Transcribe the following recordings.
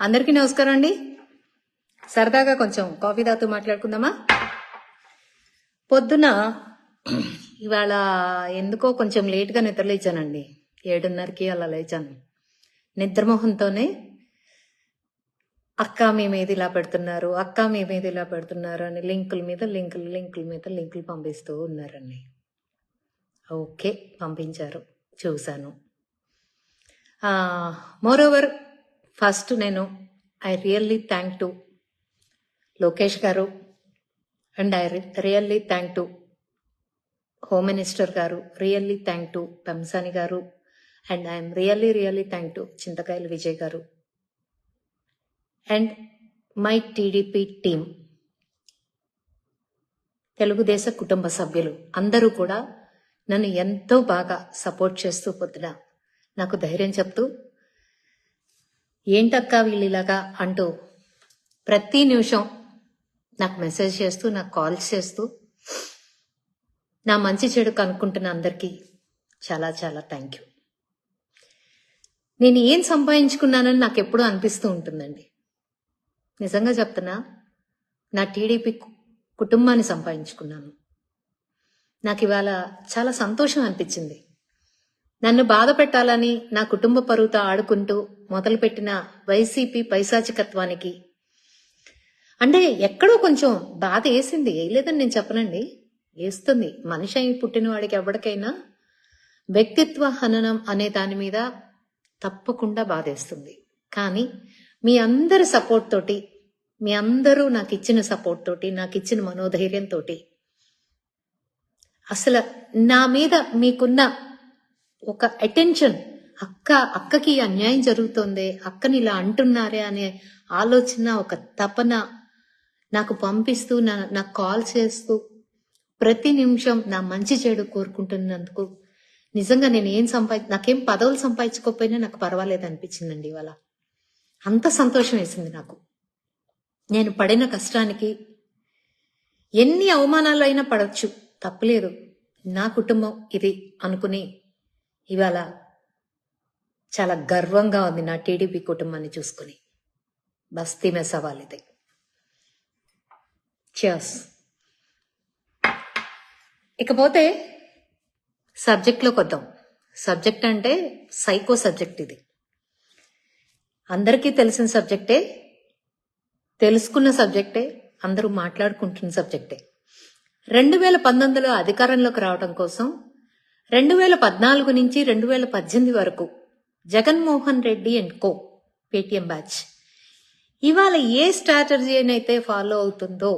అందరికీ నమస్కారం అండి. సరదాగా కొంచెం కాఫీ తాగుతూ మాట్లాడుకుందామా? పొద్దున ఇవాళ ఎందుకో కొంచెం లేట్గా నిద్ర లేచానండి. 7:30కి అలా లేచాను. నిద్రమోహంతోనే అక్క మీ మీద ఇలా పెడుతున్నారు, అక్క మీ మీద ఇలా పెడుతున్నారు అని లింకుల మీద లింకులు పంపిస్తూ ఉన్నారండి. ఓకే, పంపించారు, చూశాను. మోరోవర్ ఫస్ట్ నేను I really thank to Lokesh garu and I really thank to home minister గారు, really thank to Pemmasani garu, and I'm really thank to Chintakayala Vijay garu and my TDP team, తెలుగుదేశ కుటుంబ సభ్యులు అందరూ కూడా నన్ను ఎంతో బాగా సపోర్ట్ చేస్తూ పొద్దున నాకు ధైర్యం చెప్తూ, ఏంటక్కా వీళ్ళిలాగా అంటూ ప్రతి నిమిషం నాకు మెసేజ్ చేస్తూ, నాకు కాల్స్ చేస్తూ, నా మంచి చెడు కనుక్కుంటున్న అందరికీ చాలా చాలా థ్యాంక్ యూ. నేను ఏం సంపాదించుకున్నానని నాకు ఎప్పుడూ అనిపిస్తూ ఉంటుందండి. నిజంగా చెప్తున్నా, నా టీడీపీ కుటుంబాన్ని సంపాదించుకున్నాను. నాకు ఇవాళ చాలా సంతోషం అనిపించింది. నన్ను బాధ పెట్టాలని నా కుటుంబ పరువుతో ఆడుకుంటూ మొదలుపెట్టిన వైసీపీ పైశాచికత్వానికి అంటే ఎక్కడో కొంచెం బాధ వేసింది. వేయలేదని నేను చెప్పనండి, వేస్తుంది. మనిషి అయి పుట్టిన వాడికి ఎవరికైనా వ్యక్తిత్వ హననం అనే దాని మీద తప్పకుండా బాధేస్తుంది. కానీ మీ అందరి సపోర్ట్ తోటి, మీ అందరూ నాకు ఇచ్చిన సపోర్ట్ తోటి, నాకు ఇచ్చిన మనోధైర్యంతో, అసలు నా మీద మీకున్న ఒక అటెన్షన్, అక్కకి అన్యాయం జరుగుతోంది, అక్కని ఇలా అంటున్నారే అనే ఆలోచన, ఒక తపన నాకు పంపిస్తూ, నాకు కాల్ చేస్తూ ప్రతి నిమిషం నా మంచి చెడు కోరుకుంటున్నందుకు నిజంగా నేను నాకేం పదవులు సంపాదించుకోకపోయినా నాకు పర్వాలేదు అనిపించిందండి ఇవాళ. అంత సంతోషం వేసింది నాకు. నేను పడిన కష్టానికి ఎన్ని అవమానాలు అయినా పడవచ్చు, తప్పులేదు, నా కుటుంబం ఇది అనుకుని ఇవాళ చాలా గర్వంగా ఉంది నా టీడీపీ కుటుంబాన్ని చూసుకుని. బస్తీ మే సవాల్ ఇది. చేస్. ఇకపోతే సబ్జెక్ట్లోకి వద్దాం. సబ్జెక్ట్ అంటే సైకో సబ్జెక్ట్. ఇది అందరికీ తెలిసిన సబ్జెక్టే, తెలుసుకున్న సబ్జెక్టే, అందరూ మాట్లాడుకుంటున్న సబ్జెక్టే. 2019లో అధికారంలోకి రావడం కోసం 2014 నుంచి 2018 వరకు Jaganmohan Reddy and co Paytm batch ఇవాళ ఏ స్ట్రాటజీనైతే ఫాలో అవుతుందో,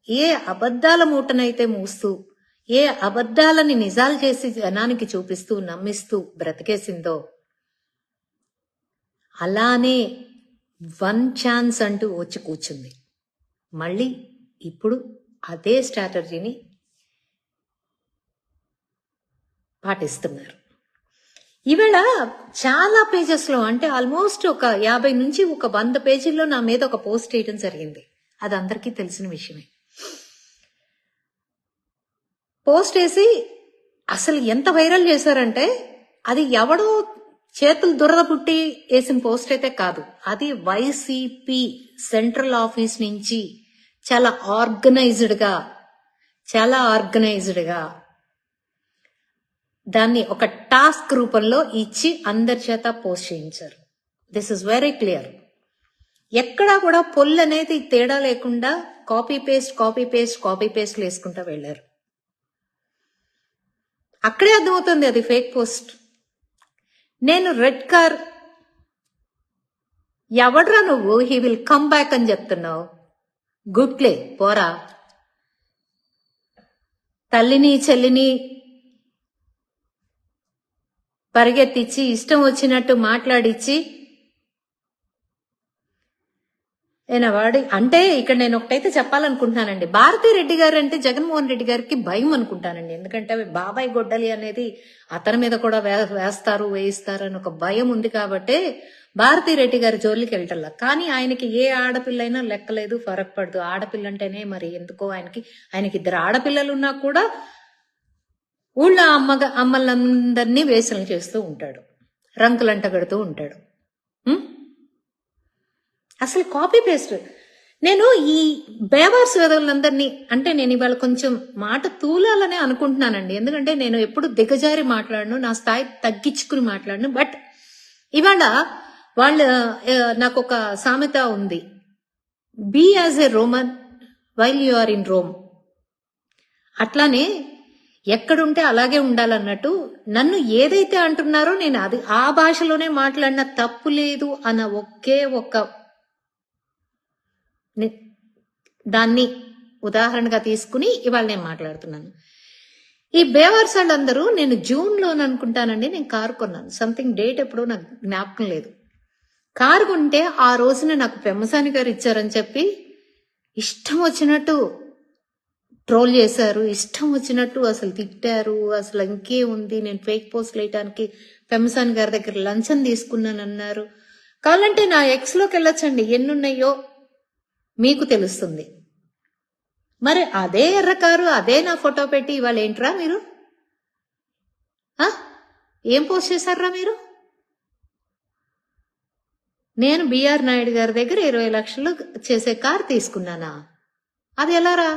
ఏ అబద్ధాల మూటనైతే మూస్తూ, ఏ అబద్ధాలని నిజాలు చేసి జనానికి చూపిస్తూ నమ్మిస్తూ బ్రతికేసిందో, అలానే వన్ ఛాన్స్ అంటూ వచ్చి కూర్చుంది. మళ్ళీ ఇప్పుడు అదే స్ట్రాటజీని పాటిస్తున్నారు. ఈవేళ చాలా పేజెస్లో, అంటే ఆల్మోస్ట్ ఒక 50 నుంచి ఒక 100 పేజీల్లో నా మీద ఒక పోస్ట్ వేయడం జరిగింది. అది అందరికీ తెలిసిన విషయమే. పోస్ట్ వేసి అసలు ఎంత వైరల్ చేశారంటే, అది ఎవడో చేతులు దురద పుట్టి వేసిన పోస్ట్ అయితే కాదు. అది వైసీపీ సెంట్రల్ ఆఫీస్ నుంచి చాలా ఆర్గనైజ్డ్గా దాన్ని ఒక టాస్క్ రూపంలో ఇచ్చి అందరి చేత పోస్ట్ చేయించారు. This is very clear. ఎక్కడా కూడా పొల్ అనేది తేడా లేకుండా కాపీ పేస్ట్ వేసుకుంటా వెళ్ళారు. అక్కడే అర్థమవుతుంది అది ఫేక్ పోస్ట్. నేను రెడ్ కార్, ఎవడ్రా నువ్వు, హీ విల్ కమ్ బ్యాక్ అని చెప్తున్నావు, గుడ్లే పోరా, తల్లిని చెల్లిని పరిగెత్తిచ్చి ఇష్టం వచ్చినట్టు మాట్లాడిచ్చి వాడి అంటే ఇక్కడ నేను ఒకటైతే చెప్పాలనుకుంటున్నానండి. భారతిరెడ్డి గారు అంటే జగన్మోహన్ రెడ్డి గారికి భయం అనుకుంటానండి. ఎందుకంటే బాబాయ్ గొడ్డలి అనేది అతని మీద కూడా వేయిస్తారు అని ఒక భయం ఉంది కాబట్టి భారతిరెడ్డి గారి జోలికి వెళ్ళటల్లా. కానీ ఆయనకి ఏ ఆడపిల్లైనా లెక్కలేదు, ఫరక్ పడదు. ఆడపిల్ల అంటేనే మరి ఎందుకో ఆయనకి 2 ఆడపిల్లలు ఉన్నా కూడా ఊళ్ళో అమ్మలందరినీ వేసలు చేస్తూ ఉంటాడు, రంకులంట కడుతూ ఉంటాడు. అసలు కాపీ పేస్ట్. నేను ఈ బేవార్స్ వెదవులందరినీ అంటే నేను ఇవాళ కొంచెం మాట తూలాలనే అనుకుంటున్నానండి. ఎందుకంటే నేను ఎప్పుడు దిగజారి మాట్లాడను, నా స్థాయి తగ్గించుకుని మాట్లాడను. బట్ ఇవాళ వాళ్ళ నాకు ఒక సామెత ఉంది, be as a Roman while you are in Rome. అట్లానే ఎక్కడుంటే అలాగే ఉండాలన్నట్టు నన్ను ఏదైతే అంటున్నారో నేను అది ఆ భాషలోనే మాట్లాడిన తప్పు లేదు అన్న ఒకే ఒక్క దాన్ని ఉదాహరణగా తీసుకుని ఇవాళ నేను మాట్లాడుతున్నాను. ఈ బేవర్స్ వాళ్ళందరూ నేను జూన్ లో అనుకుంటానండి నేను కారు కొన్నాను. సంథింగ్ డేట్ ఎప్పుడో నాకు జ్ఞాపకం లేదు. కారు కొంటే ఆ రోజున నాకు పెమ్మసాని గారు ఇచ్చారని చెప్పి ఇష్టం వచ్చినట్టు ట్రోల్ చేశారు, ఇష్టం వచ్చినట్టు అసలు తిట్టారు. అసలు ఇంకే ఉంది, నేను ఫేక్ పోస్ట్లు వేయటానికి పెమ్మసాని గారి దగ్గర లంచం తీసుకున్నాను అన్నారు. కావాలంటే నా ఎక్స్ లోకి వెళ్ళొచ్చండి, ఎన్నున్నాయో మీకు తెలుస్తుంది. మరి అదే ఎర్ర కారు అదే నా ఫోటో పెట్టి ఇవాళ ఏంట్రా మీరు ఏం పోస్ట్ చేశారా మీరు? నేను బిఆర్ నాయుడు గారి దగ్గర 20 లక్షలు చేసే కారు తీసుకున్నానా? అది ఎలారా?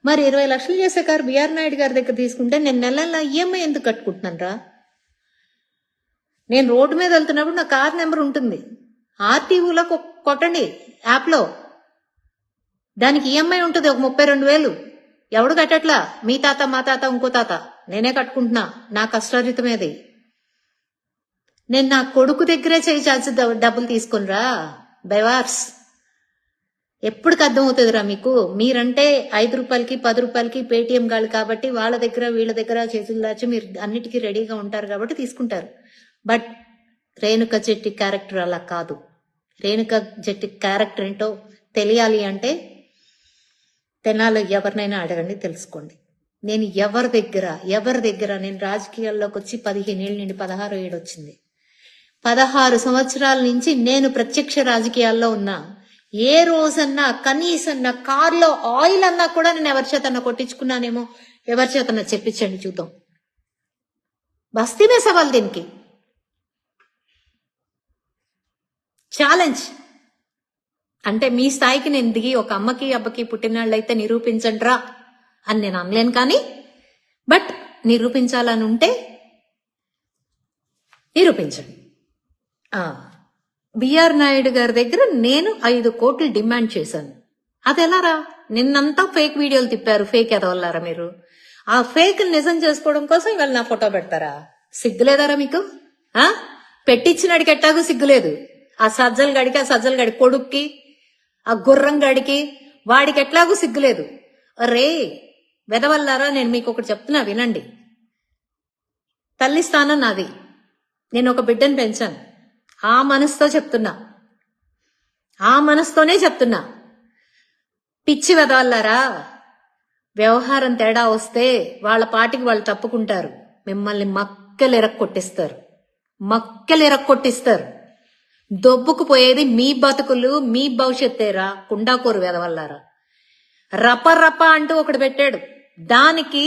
మరి 20 లక్షలు చేసే కారు బిఆర్ నాయుడు గారి దగ్గర తీసుకుంటే నేను నెల ఈఎంఐ ఎందుకు కట్టుకుంటున్నాను రా? నేను రోడ్డు మీద వెళ్తున్నప్పుడు నా కార్ నెంబర్ ఉంటుంది, ఆర్టీఓలో కొట్టండి యాప్లో, దానికి ఈఎంఐ ఉంటుంది ఒక 32,000. ఎవడు కట్టట్లా, మీ తాత మా తాత ఇంకో తాత, నేనే కట్టుకుంటున్నా, నా కష్టార్జితమేది. నేను నా కొడుకు దగ్గరే చేయి చాల్సి డబ్బులు తీసుకునిరా బెవార్స్. ఎప్పటికి అర్థమవుతుందిరా మీకు? మీరంటే 5 రూపాయలకి 10 రూపాయలకి పేటిఎం గాళ్ళు కాబట్టి వాళ్ళ దగ్గర వీళ్ళ దగ్గర చేతులు దాచి మీరు అన్నిటికీ రెడీగా ఉంటారు కాబట్టి తీసుకుంటారు. బట్ రేణుక జెట్టి క్యారెక్టర్ అలా కాదు. రేణుక జెట్టి క్యారెక్టర్ ఏంటో తెలియాలి అంటే తెనాలి ఎవరినైనా అడగండి, తెలుసుకోండి. నేను ఎవరి దగ్గర నేను రాజకీయాల్లోకి వచ్చి 15 ఏళ్ళ నుండి 16 ఏడు వచ్చింది. 16 సంవత్సరాల నుంచి నేను ప్రత్యక్ష రాజకీయాల్లో ఉన్నా. ఏ రోజన్నా కనీసం నా కార్లో ఆయిల్ అన్నా కూడా నేను ఎవరి చేతన్నా కొట్టించుకున్నానేమో, ఎవరి చేతన్నా చెప్పించండి చూద్దాం. బస్తీమే సవాల్ దీనికి, ఛాలెంజ్. అంటే మీ స్థాయికి నేను దిగి ఒక అమ్మకి అబ్బకి పుట్టినాళ్ళైతే నిరూపించండిరా అని నేను అనలేను, కానీ బట్ నిరూపించాలని ఉంటే నిరూపించండి. బిఆర్ నాయుడు గారి దగ్గర నేను 5 కోట్లు డిమాండ్ చేశాను. అది ఎలారా? నిన్నంతా ఫేక్ వీడియోలు తిప్పారు, ఫేక్ ఎదవల్లారా మీరు. ఆ ఫేక్ నిజం చేసుకోవడం కోసం ఇవాళ నా ఫోటో పెడతారా? సిగ్గులేదారా మీకు? పెట్టించినడికి ఎట్టాగూ సిగ్గులేదు. ఆ సజ్జల గడి కొడుక్కి, ఆ గుర్రం గడికి, వాడికి ఎట్లాగూ సిగ్గులేదు. రే వెదవల్లారా, నేను మీకు ఒకటి చెప్తున్నా వినండి. తల్లి స్థానం నాది, నేను ఒక బిడ్డను పెంచాను. ఆ మనసుతో చెప్తున్నా, ఆ మనసుతోనే చెప్తున్నా. పిచ్చి వెదవల్లారా, వ్యవహారం తేడా వస్తే వాళ్ళ పాటికి వాళ్ళు తప్పుకుంటారు, మిమ్మల్ని మక్కెలు ఎరక్కొట్టిస్తారు. దొబ్బుకుపోయేది మీ బతుకులు, మీ భవిష్యత్తేరా కుండాకోరు వెదవల్లారా. రప అంటూ ఒకటి పెట్టాడు, దానికి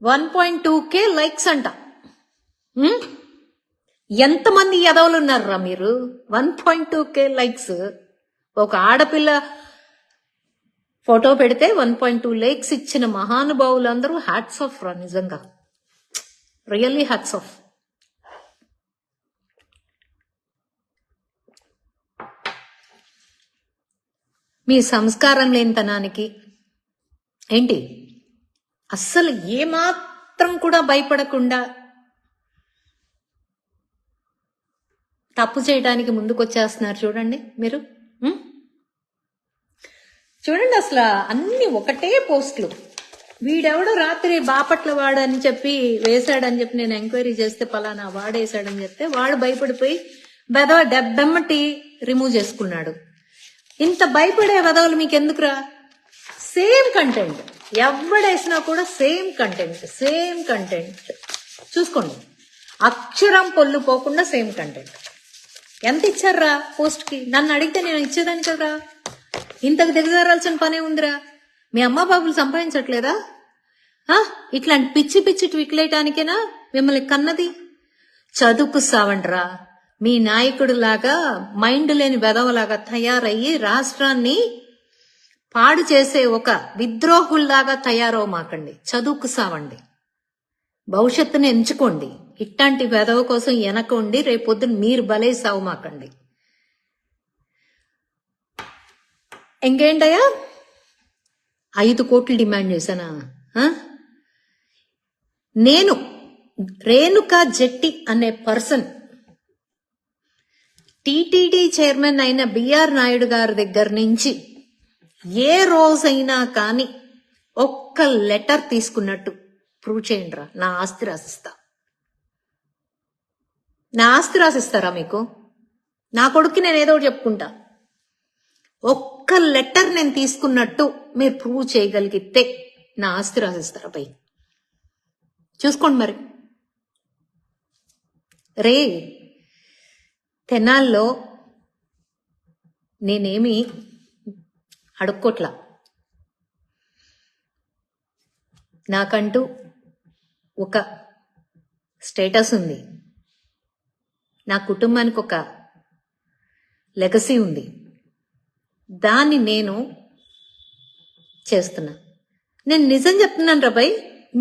1.2K లైక్స్ అంట. ఎంతమంది ఎదవలు ఉన్నారా మీరు? 1.2K likes. ఒక ఆడపిల్ల ఫోటో పెడితే 1.2 లైక్స్ ఇచ్చిన మహానుభావులందరూ హ్యాట్స్ ఆఫ్ రా, నిజంగా రియల్లీ హ్యాట్స్ ఆఫ్. మీ సంస్కారం లేనితనానికి ఏంటి, అస్సలు ఏమాత్రం కూడా భయపడకుండా తప్పు చేయడానికి ముందుకొచ్చేస్తున్నారు చూడండి మీరు. చూడండి అసలు అన్ని ఒకటే పోస్టులు. వీడెవడో రాత్రి బాపట్ల వాడని చెప్పి వేశాడని చెప్పి నేను ఎంక్వైరీ చేస్తే పలానా వాడేశాడని చెప్తే వాడు భయపడిపోయి డెబ్బెమ్మటి రిమూవ్ చేసుకున్నాడు. ఇంత భయపడే వెదవులు మీకు ఎందుకురా? సేమ్ కంటెంట్ ఎవడేసినా కూడా సేమ్ కంటెంట్ చూసుకోండి, అక్షరం పొల్లు పోకుండా సేమ్ కంటెంట్. ఎంత ఇచ్చారా పోస్ట్ కి? నన్ను అడిగితే నేను ఇచ్చేదాన్ని కదరా. ఇంతకు దిగజారాల్సిన పనే ఉందిరా. మీ అమ్మ బాబులు సంపాదించట్లేదా? ఇట్లాంటి పిచ్చి ట్విక్లేయటానికేనా మిమ్మల్ని కన్నది? చదువుకు సావండ్రా. మీ నాయకుడు లాగా మైండ్ లేని వెధవలాగా తయారయ్యి రాష్ట్రాన్ని పాడు చేసే ఒక విద్రోహుల్లాగా తయారవమాకండి. చదువుకు సావండి, భవిష్యత్తుని ఎంచుకోండి. ఇట్లాంటి వెధవ కోసం వెనకండి రేపొద్దున మీరు బలే సావమాకండి. ఇంకేంటయ్యా, 5 కోట్లు డిమాండ్ చేశానా? నేను రేణుకా జెట్టి అనే పర్సన్ టిటిడి చైర్మన్ అయిన బిఆర్ నాయుడు గారి దగ్గర నుంచి ఏ రోజైనా కానీ ఒక్క లెటర్ తీసుకున్నట్టు ప్రూవ్ చేయండి రా. నా ఆస్తి రాసిస్తా. నా ఆస్తి రాసిస్తారా మీకు? నా కొడుక్కి నేను ఏదో ఒకటి చెప్పుకుంటా. ఒక్క లెటర్ నేను తీసుకున్నట్టు మీరు ప్రూవ్ చేయగలిగితే నా ఆస్తి రాసిస్తారా పై? చూసుకోండి మరి. రే తెనాల్లో నేనేమి అడుక్కోట్లా. నాకంటూ ఒక స్టేటస్ ఉంది. నా కుటుంబానికి ఒక లెగసీ ఉంది. దాన్ని నేను చేస్తున్నా. నేను నిజం చెప్తున్నాను రాబాయ్,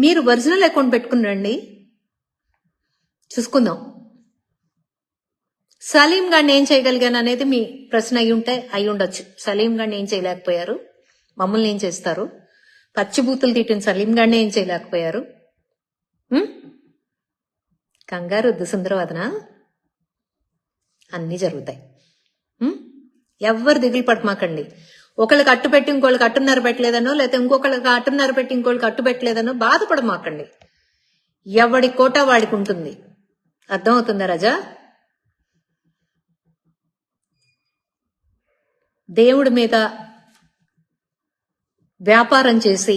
మీరు ఒరిజినల్ అకౌంట్ పెట్టుకుని రండి, చూసుకుందాం. సలీం గారిని ఏం చేయగలిగాను అనేది మీ ప్రశ్న అయి ఉండొచ్చు. సలీం గారిని ఏం చేయలేకపోయారు, మమ్మల్ని ఏం చేస్తారు? పచ్చిబూతులు తిట్టిన సలీం గారిని ఏం చేయలేకపోయారు? కంగారు వద్దు సుందరవాదన, అన్నీ జరుగుతాయి. ఎవ్వరు దిగులు పడమాకండి. ఒకళ్ళకి అట్టు పెట్టి ఇంకోళ్ళకి అట్టున్నర పెట్టలేదనో, లేకపోతే ఇంకొకళ్ళకి అట్టున్నర పెట్టి ఇంకోళ్ళకి అట్టు పెట్టలేదనో బాధపడమాకండి. ఎవడి కోట వాడికి ఉంటుంది. అర్థమవుతుందా రాజా? దేవుడి మీద వ్యాపారం చేసి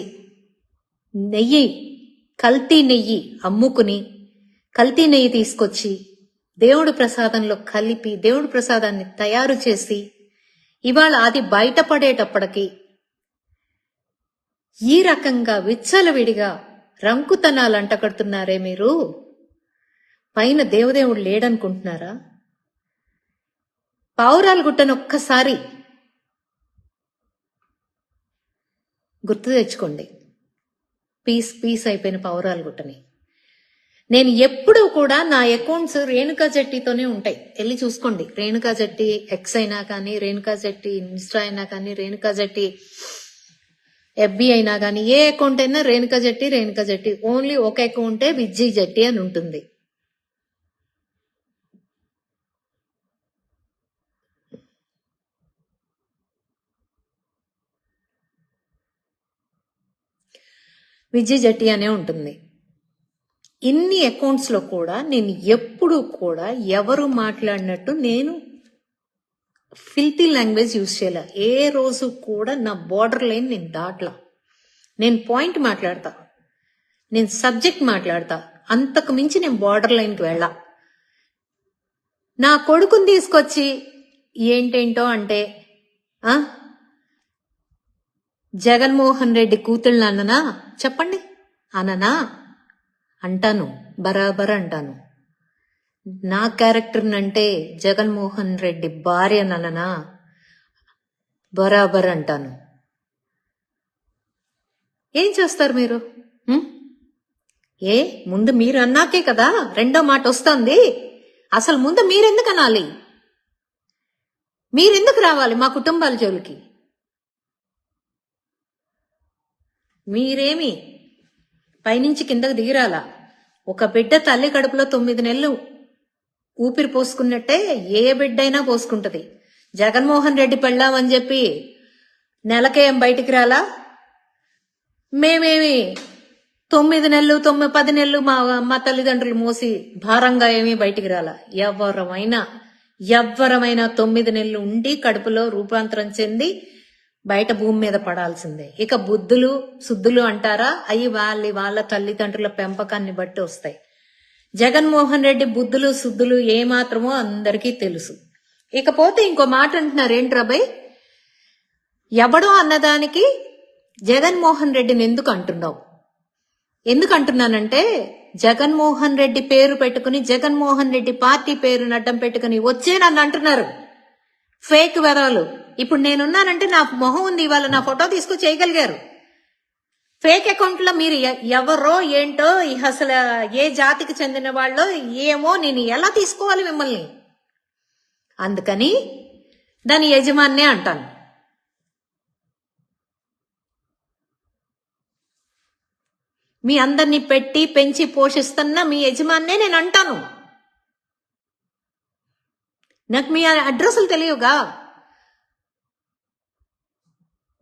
కల్తీ నెయ్యి అమ్ముకుని కల్తీ నెయ్యి తీసుకొచ్చి దేవుడి ప్రసాదంలో కలిపి దేవుడి ప్రసాదాన్ని తయారు చేసి ఇవాళ అది బయటపడేటప్పటికి ఈ రకంగా విచ్చలవిడిగా రంకుతనాలు అంటకడుతున్నారే మీరు. పైన దేవదేవుడు లేడనుకుంటున్నారా? పావురాల గుట్టను ఒక్కసారి గుర్తు తెచ్చుకోండి. పీస్ అయిపోయిన పావురాల గుట్టని. నేను ఎప్పుడూ కూడా నా అకౌంట్స్ రేణుకా జట్టితోనే ఉంటాయి. వెళ్ళి చూసుకోండి. రేణుకా జట్టి ఎక్స్ అయినా కానీ, రేణుకా జట్టి ఇన్స్టా అయినా కానీ, రేణుకా జట్టి ఎఫ్బి అయినా కానీ, ఏ అకౌంట్ అయినా రేణుకా జట్టి. ఓన్లీ ఒక అకౌంటే విజ్జీ జట్టి అని ఉంటుంది. విజయ్ జట్టి అనే ఉంటుంది. ఇన్ని అకౌంట్స్ లో కూడా నేను ఎప్పుడు కూడా ఎవరు మాట్లాడినట్టు నేను ఫిల్తీ లాంగ్వేజ్ యూజ్ చేయాల. ఏ రోజు కూడా నా బార్డర్ లైన్ నేను దాట్లా. నేను పాయింట్ మాట్లాడతా, నేను సబ్జెక్ట్ మాట్లాడతా, అంతకు మించి నేను బార్డర్ లైన్కి వెళ్ళా. నా కొడుకుని తీసుకొచ్చి ఏంటేంటో అంటే జగన్మోహన్ రెడ్డి కూతుళ్ళ అన్ననా చెప్పండి, అననా అంటాను, బరాబర్ అంటాను. నా క్యారెక్టర్ అంటే జగన్మోహన్ రెడ్డి భార్య నన్ననా బరాబర్ అంటాను. ఏం చేస్తారు మీరు? ముందు మీరు అన్నాకే కదా రెండో మాట వస్తుంది. అసలు ముందు మీరెందుకు అనాలి? మీరెందుకు రావాలి మా కుటుంబాల జోలికి? మీరేమి పైనుంచి కిందకు దిగిరాలా? ఒక బిడ్డ తల్లి కడుపులో 9 నెలలు ఊపిరి పోసుకున్నట్టే ఏ బిడ్డైనా పోసుకుంటది. జగన్మోహన్ రెడ్డి పెళ్ళామని చెప్పి నెలకేం బయటికి రాలా? మేమేమి 9 నెలలు 10 నెలలు మా తల్లిదండ్రులు మోసి భారంగా ఏమీ బయటికి రాలా. ఎవరమైనా 9 నెలలు ఉండి కడుపులో రూపాంతరం చెంది బయట భూమి మీద పడాల్సిందే. ఇక బుద్ధులు శుద్ధులు అంటారా? అవి వాళ్ళ తల్లిదండ్రుల పెంపకాన్ని బట్టి వస్తాయి. జగన్మోహన్ రెడ్డి బుద్ధులు శుద్ధులు ఏమాత్రమో అందరికీ తెలుసు. ఇకపోతే ఇంకో మాట అంటున్నారు, ఏంట్రాబాయ్ ఎవడో అన్నదానికి జగన్మోహన్ రెడ్డిని ఎందుకు అంటున్నావు? ఎందుకు అంటున్నానంటే జగన్మోహన్ రెడ్డి పేరు పెట్టుకుని, జగన్మోహన్ రెడ్డి పార్టీ పేరును అడ్డం పెట్టుకుని వచ్చే నన్ను అంటున్నారు ఫేక్ వెధవలు. ఇప్పుడు నేనున్నానంటే నా మొహం ఉంది, ఇవాళ నా ఫోటో తీసుకు చేయగలిగారు. ఫేక్ అకౌంట్ లో మీరు ఎవరో ఏంటో, అసలు ఏ జాతికి చెందిన వాళ్ళో ఏమో, నేను ఎలా తీసుకోవాలి మిమ్మల్ని? అందుకని దాని యజమాన్నే అంటాను. మీ అందరినీ పెట్టి పెంచి పోషిస్తున్న మీ యజమాన్నే నేను అంటాను. నాకు మీ అడ్రస్లు తెలియగా.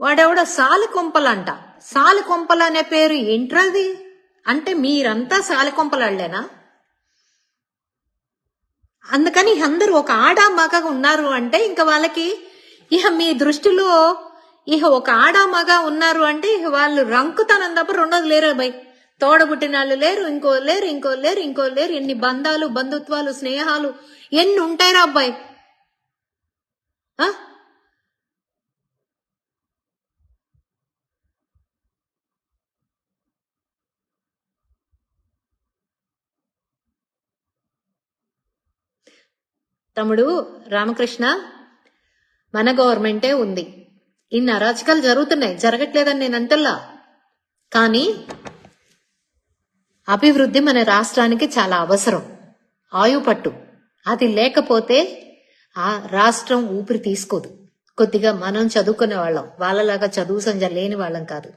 వాడెవడ సాలికొంపలంట. సాలికొంపల అనే పేరు ఏంట్రది? అంటే మీరంతా సాలికొంపలాళ్లేనా? అందుకని అందరూ ఒక ఆడ మగ ఉన్నారు అంటే ఇంకా వాళ్ళకి మీ దృష్టిలో ఒక ఆడ మగ ఉన్నారు అంటే వాళ్ళు రంకుతనం తప్ప రెండోది లేరు అబ్బాయి. తోడబుట్టిన వాళ్ళు లేరు, ఇంకో లేరు, ఇంకో లేరు, ఇంకో లేరు. ఎన్ని బంధాలు, బంధుత్వాలు, స్నేహాలు ఎన్ని ఉంటాయిరా అబ్బాయి. తమ్ముడు రామకృష్ణ, మన గవర్నమెంటే ఉంది. ఇన్ని అరాచకాలు జరుగుతున్నాయి, జరగట్లేదని నేను అంటల్లా. కానీ అభివృద్ధి మన రాష్ట్రానికి చాలా అవసరం, ఆయుపట్టు. అది లేకపోతే ఆ రాష్ట్రం ఊపిరి తీసుకోదు. కొద్దిగా మనం చదువుకునే వాళ్ళం, వాళ్ళలాగా చదువు సంజ లేని వాళ్ళం కాదు.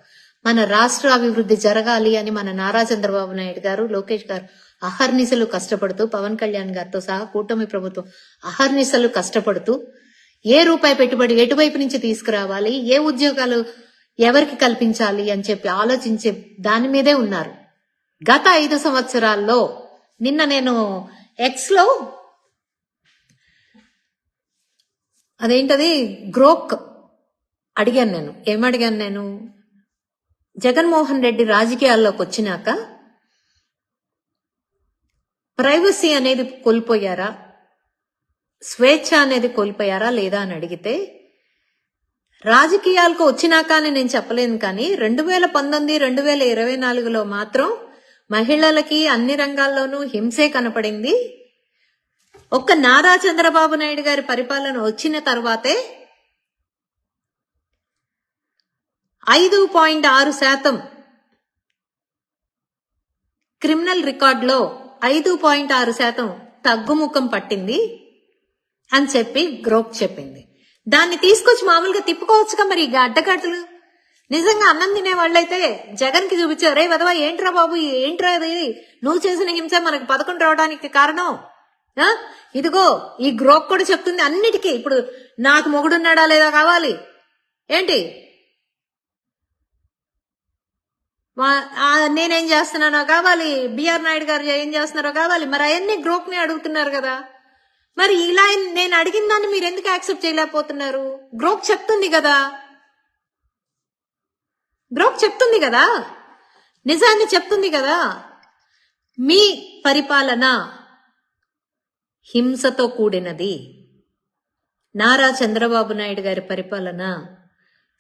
మన రాష్ట్ర అభివృద్ధి జరగాలి అని మన నారా చంద్రబాబు నాయుడు గారు, లోకేష్ గారు అహర్నిశలు కష్టపడుతూ, పవన్ కళ్యాణ్ గారితో సహా కూటమి ప్రభుత్వం అహర్నిశలు కష్టపడుతూ ఏ రూపాయి పెట్టుబడి ఎటువైపు నుంచి తీసుకురావాలి, ఏ ఉద్యోగాలు ఎవరికి కల్పించాలి అని చెప్పి ఆలోచించే దాని మీదే ఉన్నారు. గత 5 సంవత్సరాల్లో నిన్న నేను ఎక్స్ లో అదేంటది గ్రోక్ అడిగాను. నేను ఏమడిగాను? నేను జగన్మోహన్ రెడ్డి రాజకీయాల్లోకి వచ్చినాక ప్రైవసీ అనేది కోల్పోయారా, స్వేచ్ఛ అనేది కోల్పోయారా లేదా అని అడిగితే, రాజకీయాలకు వచ్చినాక అని నేను చెప్పలేను కానీ 2019, 2024లో మాత్రం మహిళలకి అన్ని రంగాల్లోనూ హింసే కనపడింది. ఒక్క నారా చంద్రబాబు నాయుడు గారి పరిపాలన వచ్చిన తర్వాతే 5.6% క్రిమినల్ రికార్డులో 5.6% తగ్గుముఖం పట్టింది అని చెప్పి గ్రోక్ చెప్పింది. దాన్ని తీసుకొచ్చి మామూలుగా తిప్పుకోవచ్చుగా మరి. అడ్డగడ్డలు నిజంగా అన్నం తినే వాళ్ళైతే జగన్ కి చూపించారు, రే వదవా ఏంట్రా బాబు, ఏంట్రా ఇది, నువ్వు చేసిన హింస మనకు 11 రావడానికి కారణం. ఇదిగో ఈ గ్రోక్ కూడా చెప్తుంది అన్నిటికీ. ఇప్పుడు నాకు మొగుడున్నాడా లేదా కావాలి ఏంటి, నేనేం చేస్తున్నానో కావాలి, బిఆర్ నాయుడు గారు ఏం చేస్తున్నారో కావాలి. మరి అవన్నీ గ్రోక్ ని అడుగుతున్నారు కదా. మరి ఇలా నేను అడిగిన దాన్ని మీరు ఎందుకు యాక్సెప్ట్ చేయలేకపోతున్నారు? గ్రోక్ చెప్తుంది కదా, గ్రోక్ చెప్తుంది కదా, నిజాన్ని చెప్తుంది కదా. మీ పరిపాలన హింసతో కూడినది. నారా చంద్రబాబు నాయుడు గారి పరిపాలన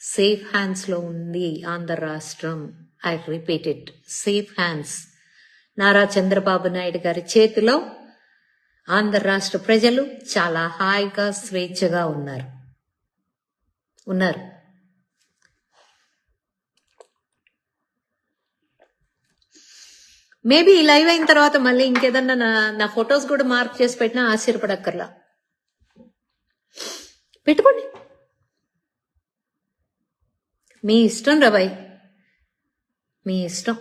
సేఫ్ హ్యాండ్స్ లో ఉంది ఆంధ్ర రాష్ట్రం. I repeat it, safe hands. Nara Chandrababu Naidu గారి చేతిలో ఆంధ్ర రాష్ట్ర ప్రజలు చాలా హాయిగా స్వేచ్ఛగా ఉన్నారు. మేబీ ఈ లైవ్ అయిన తర్వాత మళ్ళీ ఇంకేదన్నా నా ఫొటోస్ కూడా మార్క్ చేసి పెట్టినా ఆశ్చర్యపడక్కర్లా. పెట్టుకోండి, మీ ఇష్టం రబాయ్, మీ ఇష్టం.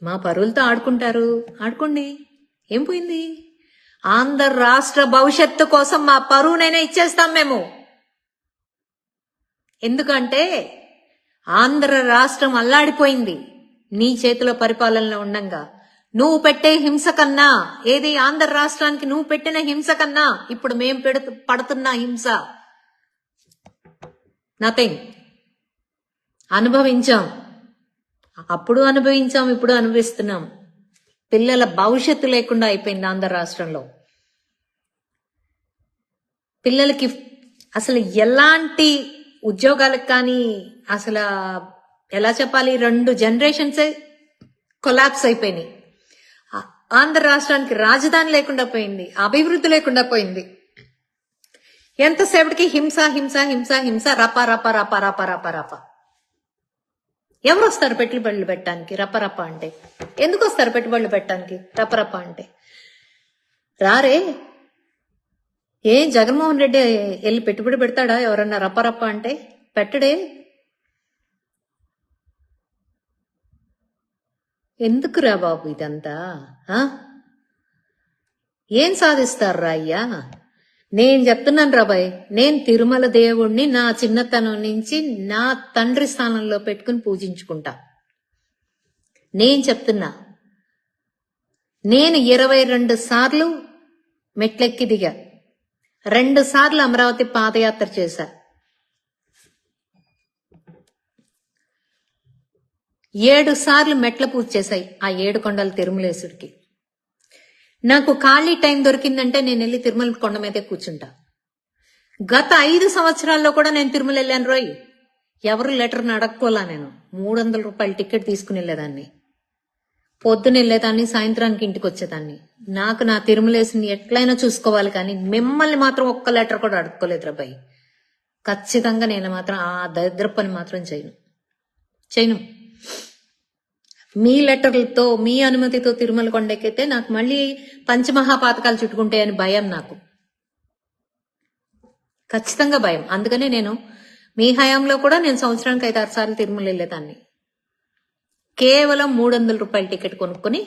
మా పరువులతో ఆడుకుంటారు, ఆడుకోండి, ఏం పోయింది? ఆంధ్ర రాష్ట్ర భవిష్యత్తు కోసం మా పరువునైనా ఇచ్చేస్తాం మేము. ఎందుకంటే ఆంధ్ర రాష్ట్రం అల్లాడిపోయింది నీ చేతిలో పరిపాలనలో ఉండంగా. నువ్వు పెట్టే హింస కన్నా, ఏది ఆంధ్ర రాష్ట్రానికి నువ్వు పెట్టిన హింస కన్నా ఇప్పుడు మేం పడుతున్న హింస నథింగ్. అనుభవించాం, అప్పుడు అనుభవించాం, ఇప్పుడు అనుభవిస్తున్నాం. పిల్లల భవిష్యత్తు లేకుండా అయిపోయింది ఆంధ్ర రాష్ట్రంలో. పిల్లలకి అసలు ఎలాంటి ఉద్యోగాలకు కానీ, అసలు ఎలా చెప్పాలి, 2 జనరేషన్సే కొలాప్స్ అయిపోయినాయి. ఆంధ్ర రాష్ట్రానికి రాజధాని లేకుండా పోయింది, అభివృద్ధి లేకుండా పోయింది. ఎంతసేపటికి హింస హింస హింస హింస, రప రప రప రప రప రప. ఎవరు వస్తారు పెట్టుబడులు పెట్టడానికి? రపరప అంటే ఎందుకు వస్తారు పెట్టుబడులు పెట్టడానికి? రపరప అంటే రారే. జగన్మోహన్ రెడ్డి వెళ్ళి పెట్టుబడి పెడతాడా ఎవరన్నా రపరప అంటే? పెట్టడే. ఎందుకురా బాబు ఇదంతా? ఏం సాధిస్తారా అయ్యా? నేను చెప్తున్నాను రాబాయ్, నేను తిరుమల దేవుణ్ణి నా చిన్నతనం నుంచి నా తండ్రి స్థానంలో పెట్టుకుని పూజించుకుంటా. నేను చెప్తున్నా, నేను 22 సార్లు మెట్లెక్కి దిగా, 2 సార్లు అమరావతి పాదయాత్ర చేశా, 7 సార్లు మెట్ల పూజ చేశాయి ఆ 7 కొండల తిరుమలేశుడికి. నాకు ఖాళీ టైం దొరికిందంటే నేను వెళ్ళి తిరుమల కొండ మీదే కూర్చుంటా. గత 5 సంవత్సరాల్లో కూడా నేను తిరుమల వెళ్ళాను రోయ్. ఎవరు లెటర్ని అడక్కోలా. నేను 300 రూపాయల టికెట్ తీసుకుని వెళ్ళేదాన్ని, పొద్దున వెళ్ళేదాన్ని, సాయంత్రానికి ఇంటికి వచ్చేదాన్ని. నాకు నా తిరుమలేసుని ఎట్లయినా చూసుకోవాలి, కానీ మిమ్మల్ని మాత్రం ఒక్క లెటర్ కూడా అడుక్కోలేదు రాబాయ్. ఖచ్చితంగా నేను మాత్రం ఆ దరిద్ర పని మాత్రం చేయను. మీ లెటర్లతో, మీ అనుమతితో తిరుమల కొండెక్కితే నాకు మళ్ళీ పంచమహాపాతకాలు చుట్టుకుంటాయని భయం నాకు, ఖచ్చితంగా భయం. అందుకనే నేను మీ హయాంలో కూడా నేను సంవత్సరానికి 5-6 సార్లు తిరుమల వెళ్ళేదాన్ని. కేవలం 300 రూపాయల టికెట్ కొనుక్కొని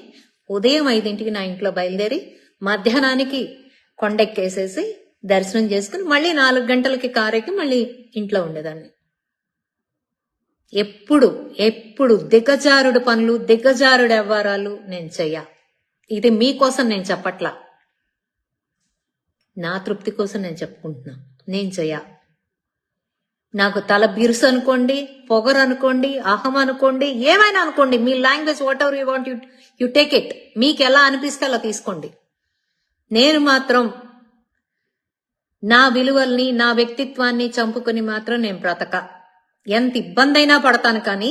ఉదయం 5ంటికి నా ఇంట్లో బయలుదేరి మధ్యాహ్నానికి కొండెక్కేసేసి దర్శనం చేసుకుని మళ్ళీ 4 గంటలకి కారెక్కి మళ్ళీ ఇంట్లో ఉండేదాన్ని. ఎప్పుడు దిగజారుడు పనులు, దిగజారుడు వ్యవహారాలు నేను చెయ్యా. ఇది మీకోసం నేను చెప్పట్లా, నా తృప్తి కోసం నేను చెప్పుకుంటున్నా. నేను చెయ్యా. నాకు తల బిరుసు అనుకోండి, పొగరు అనుకోండి, అహం అనుకోండి, ఏమైనా అనుకోండి, మీ language whatever you want you take it. మీకు ఎలా అనిపిస్తే అలా తీసుకోండి. నేను మాత్రం నా విలువల్ని, నా వ్యక్తిత్వాన్ని చంపుకొని మాత్రం నేను బ్రతక. ఎంత ఇబ్బంది అయినా పడతాను, కానీ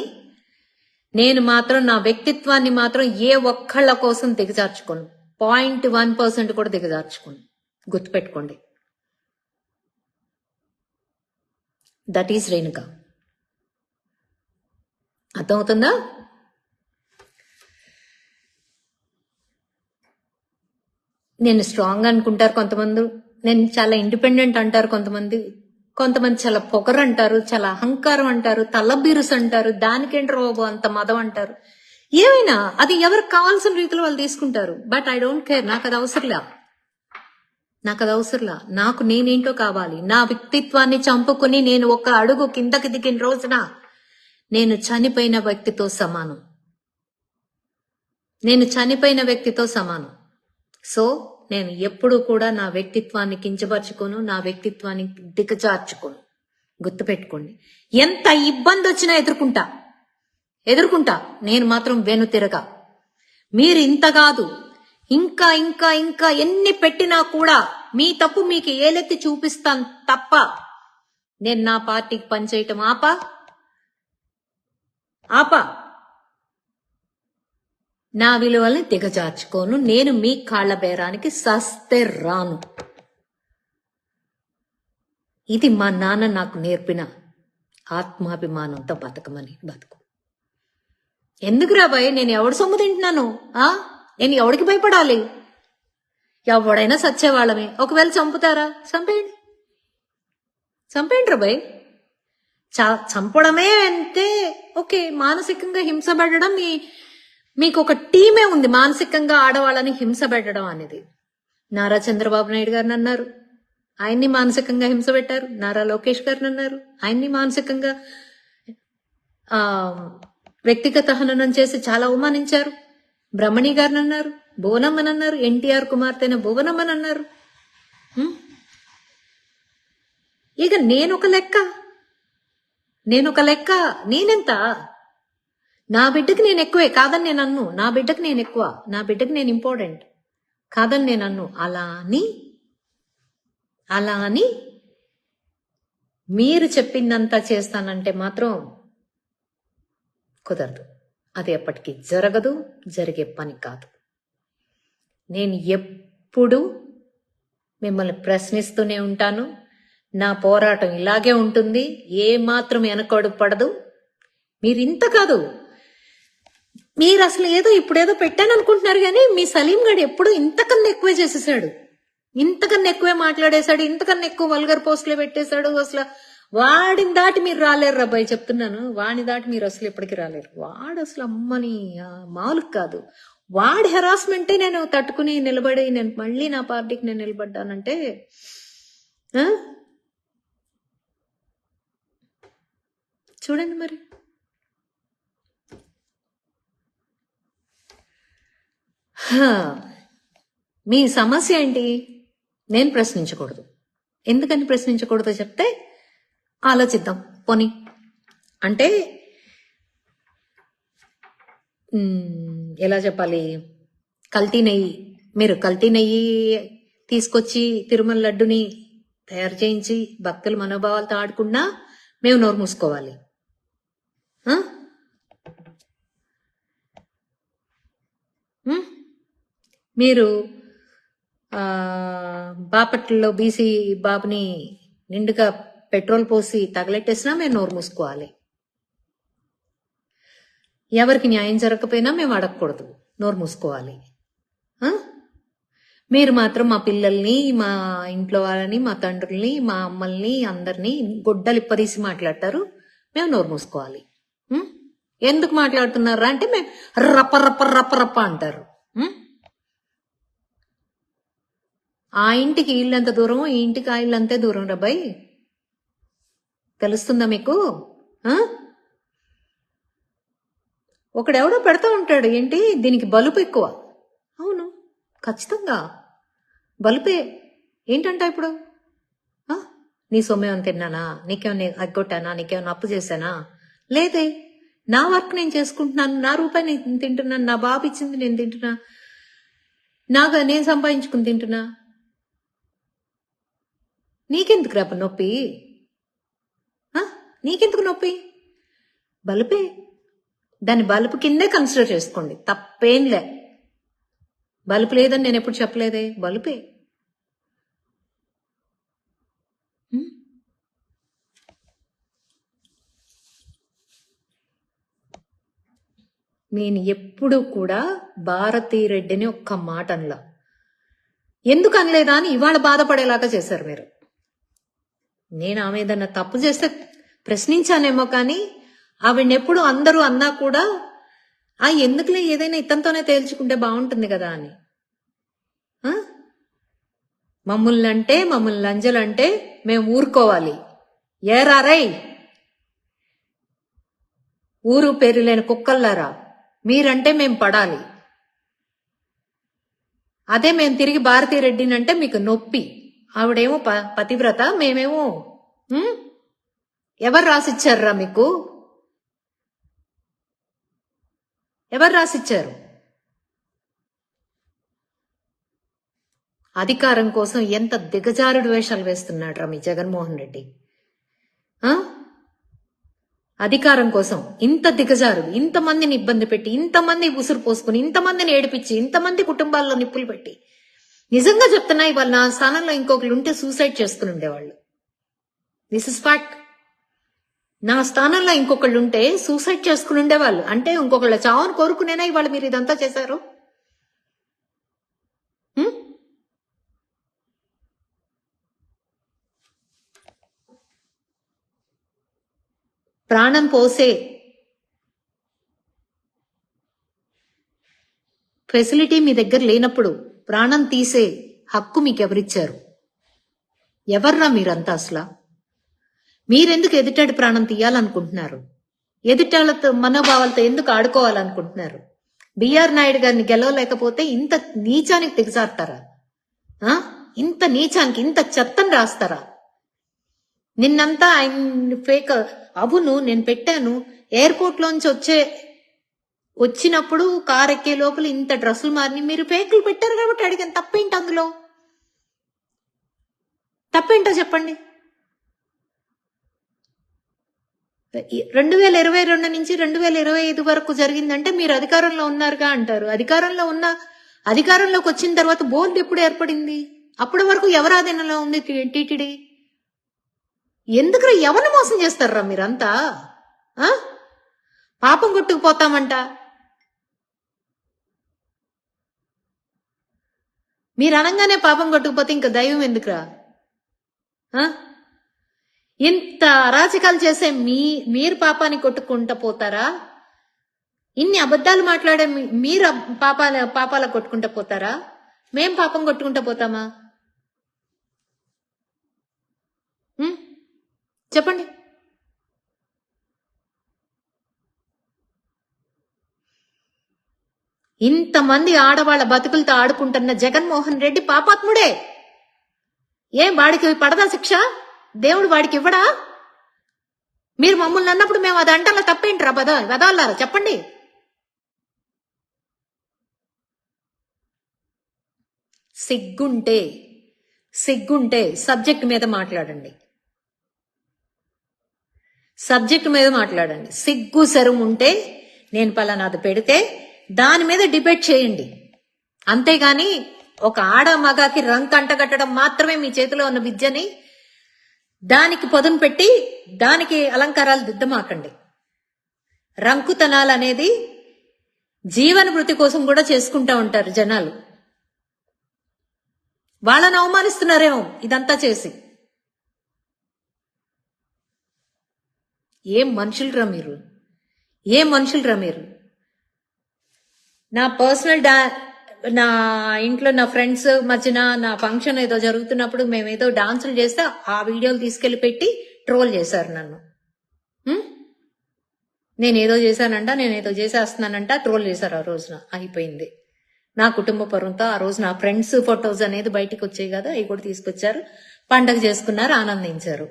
నేను మాత్రం నా వ్యక్తిత్వాన్ని మాత్రం ఏ ఒక్కళ్ళ కోసం దిగజార్చుకోను. 0.1% కూడా దిగజార్చుకోను. గుర్తుపెట్టుకోండి. That is Renuka. అర్థమవుతుందా? నేను స్ట్రాంగ్ అనుకుంటారు కొంతమంది, నేను చాలా ఇండిపెండెంట్ అంటారు కొంతమంది చాలా పొగరు అంటారు, చాలా అహంకారం అంటారు, తలబిరుసు అంటారు, దానికేంటి రోబో అంత మదం అంటారు. ఏమైనా అది ఎవరికి కావాల్సిన రీతిలో వాళ్ళు తీసుకుంటారు. But I don't care. నాకు అది అవసరంలా. నాకు నేనేంటో కావాలి. నా వ్యక్తిత్వాన్ని చంపుకుని నేను ఒక అడుగు కిందకి దిగిన రోజున నేను చనిపోయిన వ్యక్తితో సమానం. సో నేను ఎప్పుడూ కూడా నా వ్యక్తిత్వాన్ని కించపరచుకోను, నా వ్యక్తిత్వాన్ని దిగజార్చుకోను. గుర్తుపెట్టుకోండి. ఎంత ఇబ్బంది వచ్చినా ఎదుర్కొంటా. నేను మాత్రం వెనుతిరగా. మీరు ఇంత కాదు, ఇంకా ఇంకా ఇంకా ఎన్ని పెట్టినా కూడా మీ తప్పు మీకు ఏలెత్తి చూపిస్తాను తప్ప నేను నా పార్టీకి పనిచేయటం ఆపా. నా విలువల్ని దిగజార్చుకోను. నేను మీ కాళ్ల బేరానికి సస్తే రాను. ఇది మా నాన్న నాకు నేర్పిన ఆత్మాభిమానంతో బతుకు. ఎందుకు రాబాయ్, నేను ఎవడు సొమ్ము తింటున్నాను? నేను ఎవడికి భయపడాలి? ఎవడైనా సచ్చేవాళ్ళమే. ఒకవేళ చంపుతారా? చంపేయండి రాబాయ్. చంపడమే అంటే ఓకే. మానసికంగా హింసపడడం మీకు ఒక టీమే ఉంది, మానసికంగా ఆడవాళ్ళని హింస పెట్టడం అనేది. నారా చంద్రబాబు నాయుడు గారిని అన్నారు, ఆయన్ని మానసికంగా హింస పెట్టారు. నారా లోకేష్ గారిని అన్నారు, ఆయన్ని మానసికంగా వ్యక్తిగత హననం చేసి చాలా అవమానించారు. బ్రహ్మణి గారిని అన్నారు, భువనమ్మని అన్నారు, ఎన్టీఆర్ కుమార్తెన భువనమ్మని అన్నారు. ఇక నేనొక లెక్క. నేనెంత? నా బిడ్డకి నేను ఎక్కువే కాదని నేను అన్ను. నా బిడ్డకి నేను ఎక్కువ, నా బిడ్డకి నేను ఇంపార్టెంట్ కాదని నేను అన్ను. అలా అని మీరు చెప్పిందంతా చేస్తానంటే మాత్రం కుదరదు. అది ఎప్పటికీ జరగదు, జరిగే పని కాదు. నేను ఎప్పుడు మిమ్మల్ని ప్రశ్నిస్తూనే ఉంటాను. నా పోరాటం ఇలాగే ఉంటుంది. ఏ మాత్రం వెనకడు పడదు. మీరు ఇంత కాదు, మీరు అసలు ఇప్పుడేదో పెట్టాను అనుకుంటున్నారు కానీ మీ సలీం గడు ఎప్పుడు ఇంతకన్నా ఎక్కువే చేసేసాడు, ఇంతకన్నా ఎక్కువే మాట్లాడేశాడు, ఇంతకన్నా ఎక్కువ వల్గర్ పోస్టులే పెట్టేశాడు. అసలు వాడిని దాటి మీరు రాలేరు రాబాయ్, చెప్తున్నాను. వాడిని దాటి మీరు అసలు ఎప్పటికీ రాలేరు. వాడు అసలు అమ్మని మామూలు కాదు. వాడి హెరాస్మెంటే నేను తట్టుకుని నిలబడి నేను మళ్ళీ నా పార్టీకి నేను నిలబడ్డానంటే చూడండి మరి. మీ సమస్య ఏంటి? నేను ప్రశ్నించకూడదు. ఎందుకని ప్రశ్నించకూడదో చెప్తే ఆలోచిద్దాం. పోనీ అంటే ఎలా చెప్పాలి, కల్తీ నెయ్యి, మీరు కల్తీ నెయ్యి తీసుకొచ్చి తిరుమల లడ్డుని తయారు చేయించి భక్తుల మనోభావాలతో ఆడుకున్నా మేము నోరు మూసుకోవాలి. మీరు బాపట్లలో బీసీ బాబుని నిండుగా పెట్రోల్ పోసి తగలెట్టేసినా మేము నోరు మూసుకోవాలి. ఎవరికి న్యాయం జరగకపోయినా మేము అడగకూడదు, నోరు మూసుకోవాలి. మీరు మాత్రం మా పిల్లల్ని, మా ఇంట్లో వాళ్ళని, మా తండ్రుల్ని, మా అమ్మల్ని అందరినీ గొడ్డలు ఇప్పదీసి మాట్లాడతారు, మేము నోరు మూసుకోవాలి. ఎందుకు మాట్లాడుతున్నారా అంటే మేము రప్ప రప్ప రప్ప రప్ప అంటారు. ఆ ఇంటికి ఇల్లంత దూరం, ఈ ఇంటికి ఆ ఇల్లు అంతే దూరం రాబాయ్. తెలుస్తుందా మీకు? ఒకడెవడో పెడతా ఉంటాడు, ఏంటి దీనికి బలుపు ఎక్కువ. అవును, ఖచ్చితంగా బలుపే. ఏంటంట ఇప్పుడు నీ సొమ్మేమని తిన్నానా, నీకేమన్నా అగ్గొట్టానా, నీకేమన్నా అప్పు చేశానా? లేదే, నా వర్క్ నేను చేసుకుంటున్నాను, నా రూపాయి నేను తింటున్నాను, నా బాబు ఇచ్చింది నేను తింటున్నా, నేను సంపాదించుకుని తింటున్నా. నీకెందుకు రేపు నొప్పి? నీకెందుకు నొప్పి? బలుపే. దాన్ని బలుపు కిందే కన్సిడర్ చేసుకోండి, తప్పేంలే. బలుపు లేదని నేను ఎప్పుడు చెప్పలేదే, బలుపే. నేను ఎప్పుడు కూడా భారతీరెడ్డిని ఒక్క మాట అనలా. ఎందుకు అనలేదా అని ఇవాళ బాధపడేలాగా చేశారు మీరు. నేను ఆమె ఏదన్నా తప్పు చేస్తే ప్రశ్నించానేమో, కానీ ఆవిడెప్పుడు అందరూ అన్నా కూడా ఎందుకులే ఏదైనా ఇతనితోనే తేల్చుకుంటే బాగుంటుంది కదా అని. మమ్మల్ని లంజలంటే మేము ఊరుకోవాలి. ఏరారై ఊరు పేరు లేని కుక్కల్లారా, మీరంటే మేం పడాలి. అదే మేము తిరిగి భారతీరెడ్డిని అంటే మీకు నొప్పి. ఆవిడేమో పతివ్రత, మేమేమో ఎవరు రాసిచ్చారా మీకు? ఎవరు రాసిచ్చారు? అధికారం కోసం ఎంత దిగజారుడు వేషాలు వేస్తున్నాడు రా మీ జగన్మోహన్ రెడ్డి. అధికారం కోసం ఇంత దిగజారుడు, ఇంతమందిని ఇబ్బంది పెట్టి, ఇంతమంది ఉసురు పోసుకుని, ఇంతమందిని ఏడిపించి, ఇంతమంది కుటుంబాల్లో నిప్పులు పెట్టి, నిజంగా చెప్తున్నా ఇవాళ నా స్థానంలో ఇంకొకరు ఉంటే సూసైడ్ చేసుకుని ఉండేవాళ్ళు. This is fact. నా స్థానంలో ఇంకొకళ్ళు ఉంటే సూసైడ్ చేసుకుని ఉండేవాళ్ళు. అంటే ఇంకొకళ్ళ చావును కోరుకునేనా ఇవాళ మీరు ఇదంతా చేశారు? ప్రాణం పోసే ఫెసిలిటీ మీ దగ్గర లేనప్పుడు ప్రాణం తీసే హక్కు మీకు ఎవరిచ్చారు? ఎవర్రా మీరంతా? అసలు మీరెందుకు ఎదుటాడి ప్రాణం తీయాలనుకుంటున్నారు? ఎదుటాళ్ళతో మనోభావాలతో ఎందుకు ఆడుకోవాలనుకుంటున్నారు? బిఆర్ నాయుడు గారిని గెలవలేకపోతే ఇంత నీచానికి దిగజారుతారా? ఇంత నీచానికి ఇంత చెత్తను రాస్తారా? నిన్నంతా ఆయన ఫేక్. అవును, నేను పెట్టాను. ఎయిర్పోర్ట్ లోంచి వచ్చినప్పుడు కార్ ఎక్కే లోపల ఇంత డ్రెస్సులు మారిని మీరు ఫేకులు పెట్టారు కాబట్టి అడిగాను. తప్పేంటి అందులో? తప్పేంటో చెప్పండి. 2022 నుంచి 2025 వరకు జరిగిందంటే మీరు అధికారంలో ఉన్నారుగా అంటారు. అధికారంలోకి వచ్చిన తర్వాత బోర్డు ఎప్పుడు ఏర్పడింది? అప్పటి వరకు ఎవరి ఆధీనంలో ఉంది టీటీడీ? ఎందుకు ఎవరిని మోసం చేస్తారా మీరంతా? పాపం కొట్టుకుపోతామంట. మీరు అనగానే పాపం కొట్టుకుపోతే ఇంకా దైవం ఎందుకురా? ఇంత అరాచకాలు చేసే మీరు పాపాన్ని కొట్టుకుంటా పోతారా? ఇన్ని అబద్ధాలు మాట్లాడే మీరు పాపాల కొట్టుకుంటా పోతారా? మేం పాపం కొట్టుకుంటా పోతామా? చెప్పండి. ఇంతమంది ఆడవాళ్ల బతుకులతో ఆడుకుంటున్న జగన్మోహన్ రెడ్డి పాపాత్ముడే. ఏం వాడికి పడదా శిక్ష? దేవుడు వాడికి ఇవ్వడా? మీరు మమ్మల్ని అన్నప్పుడు మేము అది అంటలా తప్పేంట్రా వెదవల్లారా? చెప్పండి. సిగ్గుంటే సబ్జెక్ట్ మీద మాట్లాడండి. సిగ్గు శరం ఉంటే నేను పలానాది పెడితే దాని మీద డిబేట్ చేయండి. అంతేగాని ఒక ఆడ మగాకి రంకు అంటగట్టడం మాత్రమే మీ చేతిలో ఉన్న విద్యని దానికి పొదును పెట్టి దానికి అలంకారాలు దిద్దమాకండి. రంకుతనాలు అనేది జీవన వృత్తి కోసం కూడా చేసుకుంటా ఉంటారు జనాలు. వాళ్ళని అవమానిస్తున్నారేమో ఇదంతా చేసి. ఏం మనుషులరా మీరు? నా పర్సనల్ నా ఇంట్లో నా ఫ్రెండ్స్ మధ్యన నా ఫంక్షన్ ఏదో జరుగుతున్నప్పుడు మేమేదో డాన్సులు చేస్తే ఆ వీడియోలు తీసుకెళ్లి పెట్టి ట్రోల్ చేశారు నన్ను. నేనేదో చేశానంట, నేనేదో చేసేస్తున్నానంట, ట్రోల్ చేశారు. ఆ రోజున అయిపోయింది. నా కుటుంబ పరువుతో ఆ రోజు నా ఫ్రెండ్స్ ఫొటోస్ అనేది బయటికి వచ్చాయి కదా, అవి కూడా తీసుకొచ్చారు. పండగ చేసుకున్నారు, ఆనందించారు.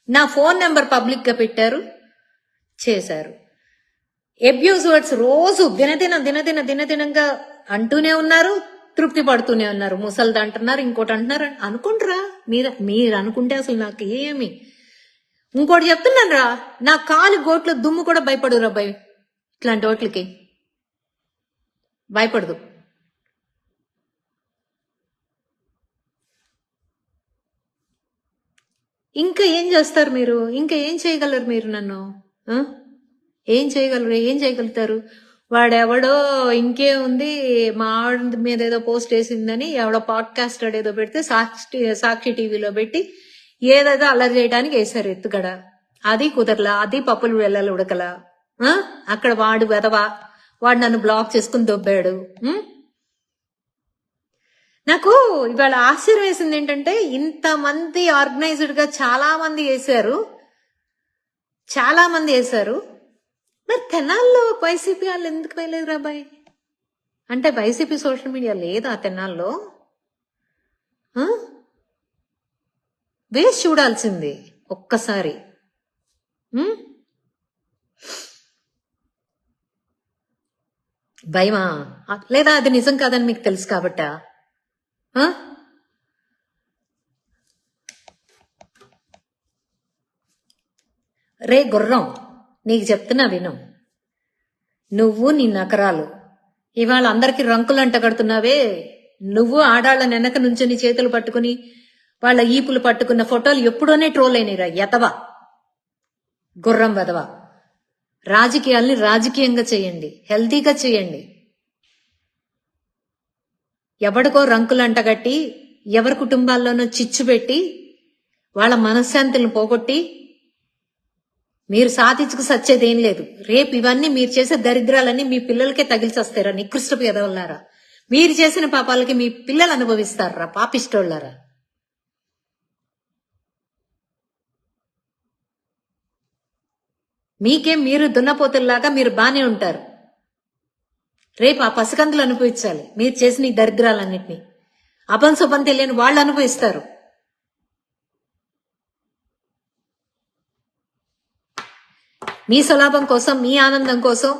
నా ఫోన్ నెంబర్ పబ్లిక్ గా పెట్టారు, చేశారు. అబ్యూజ్ వర్డ్స్ రోజు దినదినంగా అంటూనే ఉన్నారు, తృప్తి పడుతూనే ఉన్నారు. ముసల్ది అంటున్నారు, ఇంకోటి అంటున్నారు. అనుకుంటారా మీరు అనుకుంటే అసలు నాకు ఏమి. ఇంకోటి చెప్తున్నాను రా, నా కాలు గోట్ల దుమ్ము కూడా భయపడు రాబాయ్. ఇట్లాంటి ఓట్లకి భయపడదు. ఇంకా ఏం చేస్తారు మీరు? ఇంకా ఏం చేయగలరు మీరు? నన్ను ఏం చేయగలుగుతారు? వాడెవడో ఇంకేముంది, మా ఆవిడ మీద ఏదో పోస్ట్ వేసిందని ఎవడో పాడ్కాస్ట్ ఏదో పెడితే సాక్షి టీవీలో పెట్టి ఏదేదో అల్లరి చేయడానికి వేశారు ఎత్తుగడ. అది కుదరలా, అది పప్పులు వెళ్ళాలి ఉడకలా. అక్కడ వాడు వెదవా, వాడు నన్ను బ్లాక్ చేసుకుని దొబ్బాడు. నాకు ఇవాళ ఆశ్చర్యం వేసింది ఏంటంటే, ఇంతమంది ఆర్గనైజ్డ్ గా చాలా మంది వేశారు. మరి తెనాల్లో వైసీపీ వాళ్ళు ఎందుకు వేయలేదు రాబాయ్? అంటే వైసీపీ సోషల్ మీడియా లేదా తెనాల్లో? వేసి చూడాల్సింది ఒక్కసారి. భయమా? లేదా అది నిజం కాదని మీకు తెలుసు కాబట్టా? రే గుర్రం, నీకు చెప్తున్నా విను. నువ్వు నీ నకరాలు ఇవాళ అందరికి రంకులు అంటగడుతున్నావే. నువ్వు ఆడాళ్ల వెనక నుంచొని చేతులు పట్టుకుని వాళ్ళ ఈపులు పట్టుకున్న ఫోటోలు ఎప్పుడోనే ట్రోల్ అయినరా ఎదవా, గుర్రం వెదవా. రాజకీయాల్ని రాజకీయంగా చేయండి, హెల్తీగా చేయండి. ఎవడికో రంకులు అంటగట్టి ఎవరి కుటుంబాల్లోనో చిచ్చు పెట్టి వాళ్ళ మనశ్శాంతులను పోగొట్టి మీరు సాధించుకు సచ్చేదేం లేదు. రేపు ఇవన్నీ మీరు చేసే దరిద్రాలన్నీ మీ పిల్లలకే తగిలిచొస్తారా నికృష్టపు ఎదవల్లారా. మీరు చేసిన పాపాలకి మీ పిల్లలు అనుభవిస్తారా పాపిష్టోళ్ళారా. మీకేం మీరు దున్నపోతుల్లాగా మీరు బానే ఉంటారు. రేపు ఆ పసికందులు అనుభవించాలి మీరు చేసిన ఈ దరిద్రాలన్నింటినీ. అపంశుభం తెలియని వాళ్ళు అనుభవిస్తారు. మీ సులాభం కోసం, మీ ఆనందం కోసం.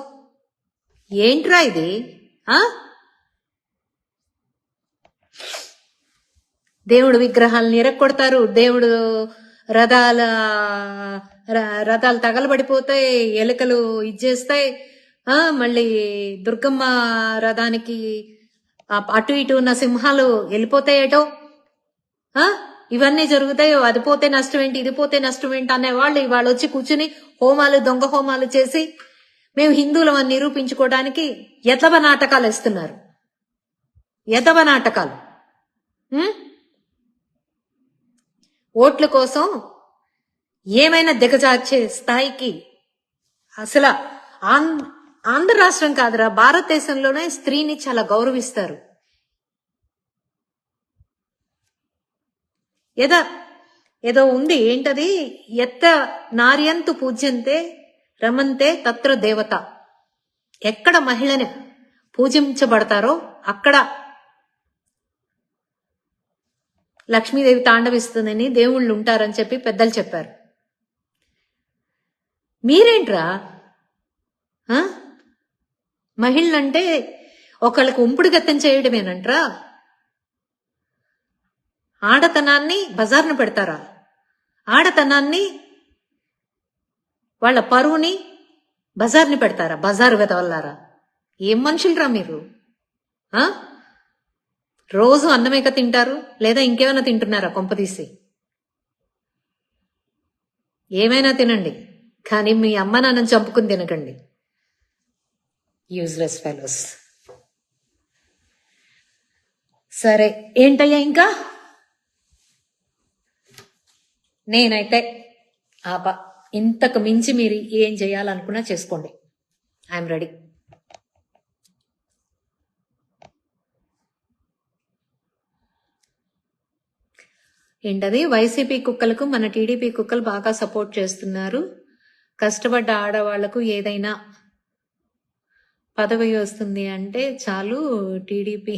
ఏంట్రా ఇది? దేవుడు విగ్రహాలను ఇరక్కొడతారు, దేవుడు రథాలు తగలబడిపోతాయి, ఎలుకలు ఇచ్చేస్తాయి. మళ్ళీ దుర్గమ్మ రథానికి అటు ఇటు ఉన్న సింహాలు వెళ్ళిపోతాయేటో. ఇవన్నీ జరుగుతాయి. అది పోతే నష్టం ఏంటి, ఇది పోతే నష్టం ఏంటి అనేవాళ్ళు ఇవాళ వచ్చి కూర్చుని హోమాలు, దొంగ హోమాలు చేసి మేము హిందువులం అని నిరూపించుకోవడానికి యతవ నాటకాలు వేస్తున్నారు. యతవ నాటకాలు. ఓట్ల కోసం ఏమైనా దిగజార్చే స్థాయికి అసలు ఆంధ్ర రాష్ట్రం కాదురా, భారతదేశంలోనే స్త్రీని చాలా గౌరవిస్తారు. ఏదో ఉంది, ఏంటది? ఎత్త నార్యంతు పూజ్యంతే రమంతే తత్ర దేవత. ఎక్కడ మహిళని పూజించబడతారో అక్కడ లక్ష్మీదేవి తాండవిస్తుందని, దేవుళ్ళు ఉంటారని చెప్పి పెద్దలు చెప్పారు. మీరేంట్రా మహిళలంటే ఒకళ్ళకి ఉంపుడు గత్తం చేయడమేనంట్రా? ఆడతనాన్ని బజార్ను పెడతారా? ఆడతనాన్ని, వాళ్ళ పరువుని బజార్ని పెడతారా? బజారు వెదవల్లారా? ఏం మనుషులరా మీరు? రోజు అన్నమేక తింటారు, లేదా ఇంకేమైనా తింటున్నారా కొంపదీసి? ఏమైనా తినండి, కానీ మీ అమ్మ నాన్నని చంపుకుని తినకండి. Useless fellows. సరే, ఏంటయ్యా ఇంకా? నేనైతే ఇంతకు మించి మీరు ఏం చేయాలనుకున్నా చేసుకోండి. I'm ready. ఏంటది? వైసీపీ కుక్కలకు మన టీడీపీ కుక్కలు బాగా సపోర్ట్ చేస్తున్నారు. కష్టపడ్డ ఆడవాళ్లకు ఏదైనా పదవి వస్తుంది అంటే చాలు టీడీపీ.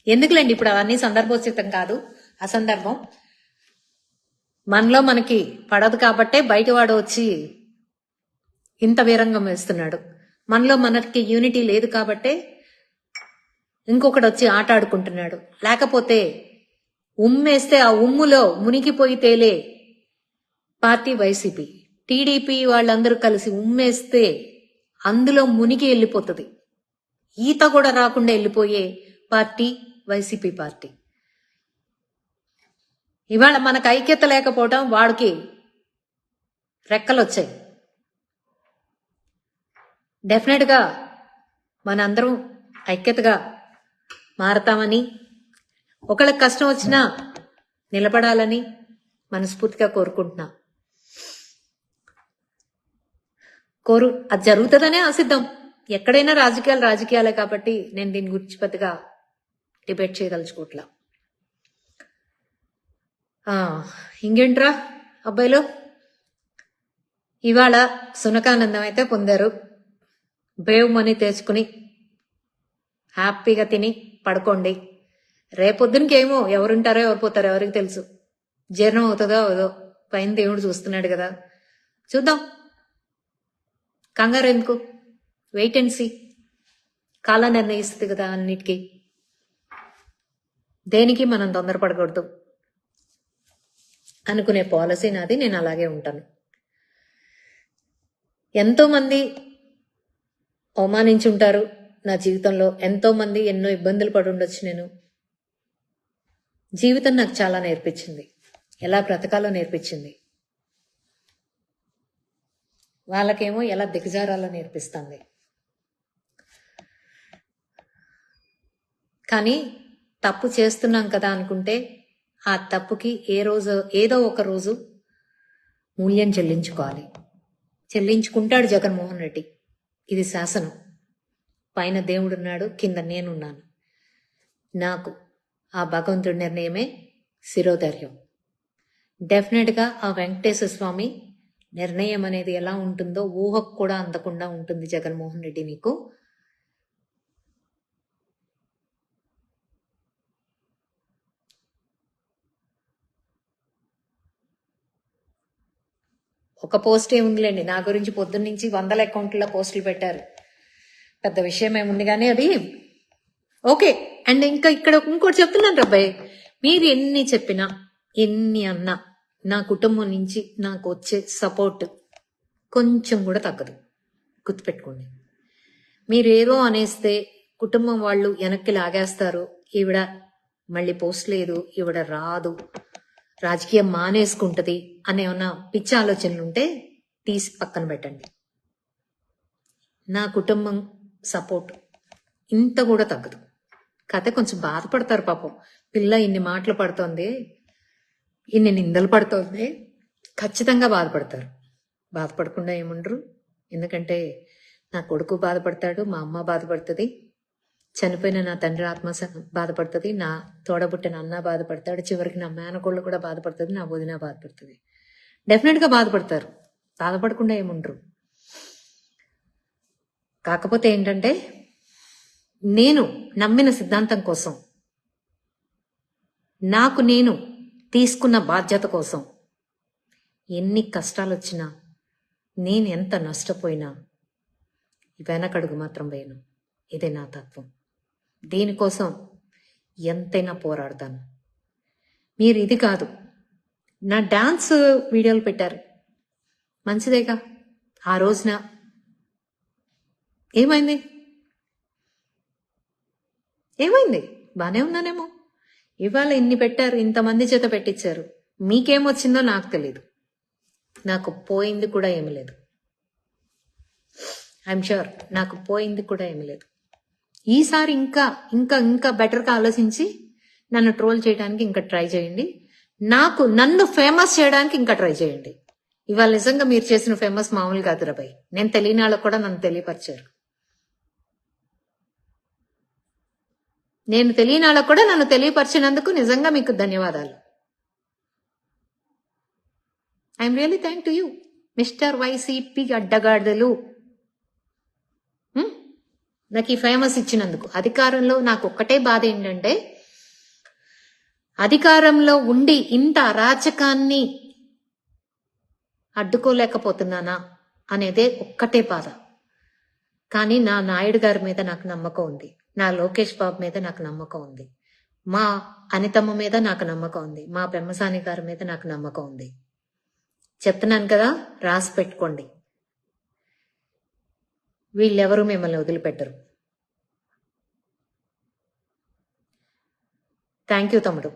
ఎందుకులేండి, ఇప్పుడు అవన్నీ సందర్భోచితం కాదు, అసందర్భం. మనలో మనకి పడదు కాబట్టే బయటవాడు వచ్చి ఇంత వీరంగం వేస్తున్నాడు. మనలో మనకి యూనిటీ లేదు కాబట్టే ఇంకొకటి వచ్చి ఆట ఆడుకుంటున్నాడు. లేకపోతే ఉమ్మేస్తే ఆ ఉమ్ములో మునిగిపోయి తేలే పార్టీ వైసీపీ. టీడీపీ వాళ్ళందరూ కలిసి ఉమ్మేస్తే అందులో మునిగి వెళ్ళిపోతుంది. ఈత కూడా రాకుండా వెళ్ళిపోయే పార్టీ వైసీపీ పార్టీ. ఇవాళ మనకు ఐక్యత లేకపోవడం వాడికి రెక్కలు వచ్చాయి. డెఫినెట్ గా మనందరం ఐక్యతగా మారతామని, ఒకళ్ళకి కష్టం వచ్చినా నిలబడాలని మనస్ఫూర్తిగా కోరుకుంటున్నా. అది జరుగుతుందనే ఆశిద్దాం. ఎక్కడైనా రాజకీయాలే కాబట్టి నేను దీని గురించి పెద్దగా డిబేట్ చేయదలుచుకోవట్లా. ఇంకేంట్రా అబ్బాయిలు, ఇవాళ సునకానందం అయితే పొందారు. బేవ్ మనీ తెచ్చుకుని హ్యాపీగా తిని పడుకోండి. రేపొద్దునకేమో ఎవరుంటారో ఎవరు పోతారో ఎవరికి తెలుసు. జీర్ణం అవుతుందో అవదో పైన దేవుడు చూస్తున్నాడు కదా, చూద్దాం. కంగారు ఎందుకు? Wait and see. కాలం నిర్ణయిస్తుంది కదా అన్నిటికీ. దేనికి మనం తొందరపడకూడదు అనుకునే పాలసీ నాది. నేను అలాగే ఉంటాను. ఎంతో మంది అవమానించి ఉంటారు నా జీవితంలో. ఎంతో మంది ఎన్నో ఇబ్బందులు పడి ఉండొచ్చు. నేను జీవితం నాకు చాలా నేర్పించింది, ఎలా బ్రతకాలో నేర్పించింది. వాళ్ళకేమో ఎలా దిగజారాలో నేర్పిస్తుంది. కానీ తప్పు చేస్తున్నాం కదా అనుకుంటే ఆ తప్పుకి ఏదో ఒక రోజు మూల్యం చెల్లించుకోవాలి. చెల్లించుకుంటాడు జగన్మోహన్ రెడ్డి. ఇది శాసనం. పైన దేవుడున్నాడు, కింద నేనున్నాను. నాకు ఆ భగవంతుడి నిర్ణయమే శిరోధైర్యం. డెఫినెట్గా ఆ వెంకటేశ్వర స్వామి నిర్ణయం అనేది ఎలా ఉంటుందో ఊహకు కూడా అందకుండా ఉంటుంది జగన్మోహన్ రెడ్డి నీకు. ఒక పోస్ట్ ఏముందిలేండి, నా గురించి పొద్దున్నుంచి 100 అకౌంట్లలో పోస్టులు పెట్టారు. పెద్ద విషయం ఏముంది కానీ అది ఓకే. అండ్ ఇంకా ఇక్కడ ఇంకోటి చెప్తున్నాను అబ్బాయి, మీరు ఎన్ని చెప్పినా ఎన్ని అన్నా నా కుటుంబం నుంచి నాకు వచ్చే సపోర్ట్ కొంచెం కూడా తగ్గదు. గుర్తుపెట్టుకోండి. మీరేదో అనేస్తే కుటుంబం వాళ్ళు వెనక్కి లాగేస్తారు. ఈవిడ మళ్ళీ పోస్ట్ లేదు, ఈవిడ రాదు, రాజకీయం మానేసుకుంటది అనే ఏమన్నా పిచ్చి ఆలోచనలు ఉంటే తీసి పక్కన పెట్టండి. నా కుటుంబం సపోర్ట్ ఇంత కూడా తగ్గదు. కథ కొంచెం బాధపడతారు పాపం. పిల్ల ఇన్ని మాటలు పడుతోంది, ఇన్ని నిందలు పడుతోంది, ఖచ్చితంగా బాధపడతారు. బాధపడకుండా ఏముండరు. ఎందుకంటే నా కొడుకు బాధపడతాడు, మా అమ్మ బాధపడుతుంది, చనిపోయిన నా తండ్రి ఆత్మ బాధపడుతుంది, నా తోడబుట్టిన అన్న బాధపడతాడు, చివరికి నా మేనకోళ్ళు కూడా బాధపడుతుంది, నా వదిన బాధపడుతుంది. డెఫినెట్గా బాధపడతారు, బాధపడకుండా ఏముండరు. కాకపోతే ఏంటంటే నేను నమ్మిన సిద్ధాంతం కోసం, నాకు నేను తీసుకున్న బాధ్యత కోసం ఎన్ని కష్టాలు వచ్చినా, నేను ఎంత నష్టపోయినా వెనకడుగు మాత్రం వేయను. ఇదే నా తత్వం. దీనికోసం ఎంతైనా పోరాడతాను. మీరు ఇది కాదు, నా డాన్స్ వీడియోలు పెట్టారు, మంచిదేగా. ఆ రోజున ఏమైంది? బానే ఉన్నానేమో. ఇవాళ ఇన్ని పెట్టారు, ఇంతమంది చేత పెట్టించారు, మీకేమొచ్చిందో నాకు తెలీదు. నాకు పోయింది కూడా ఏమి లేదు. ఐఎమ్ షూర్ నాకు పోయింది కూడా ఏమి లేదు. ఈసారి ఇంకా ఇంకా ఇంకా బెటర్గా ఆలోచించి నన్ను ట్రోల్ చేయడానికి ఇంకా ట్రై చేయండి. నన్ను ఫేమస్ చేయడానికి ఇంకా ట్రై చేయండి. ఇవాళ నిజంగా మీరు చేసిన ఫేమస్ మామూలు కాదు రాబాయ్. నేను తెలియని వాళ్ళకు కూడా నన్ను తెలియపరిచారు. నేను తెలియని వాళ్ళకు కూడా నన్ను తెలియపరిచినందుకు నిజంగా మీకు ధన్యవాదాలు. I'm really thank to you mister YCP అడ్డగాడిదలు. నాకు ఈ ఫేమస్ ఇచ్చినందుకు. అధికారంలో నాకు ఒక్కటే బాధ ఏంటంటే, అధికారంలో ఉండి ఇంత అరాచకాన్ని అడ్డుకోలేకపోతున్నానా అనేదే ఒక్కటే బాధ. కానీ నా నాయుడు గారి మీద నాకు నమ్మకం ఉంది, నా లోకేష్ బాబు మీద నాకు నమ్మకం ఉంది, మా అనితమ్మ మీద నాకు నమ్మకం ఉంది, మా పెమ్మసాని గారి మీద నాకు నమ్మకం ఉంది. చెప్తున్నాను కదా, రాసి పెట్టుకోండి. వీళ్ళెవరూ మిమ్మల్ని వదిలిపెట్టరు. థ్యాంక్ యూ తమ్ముడు.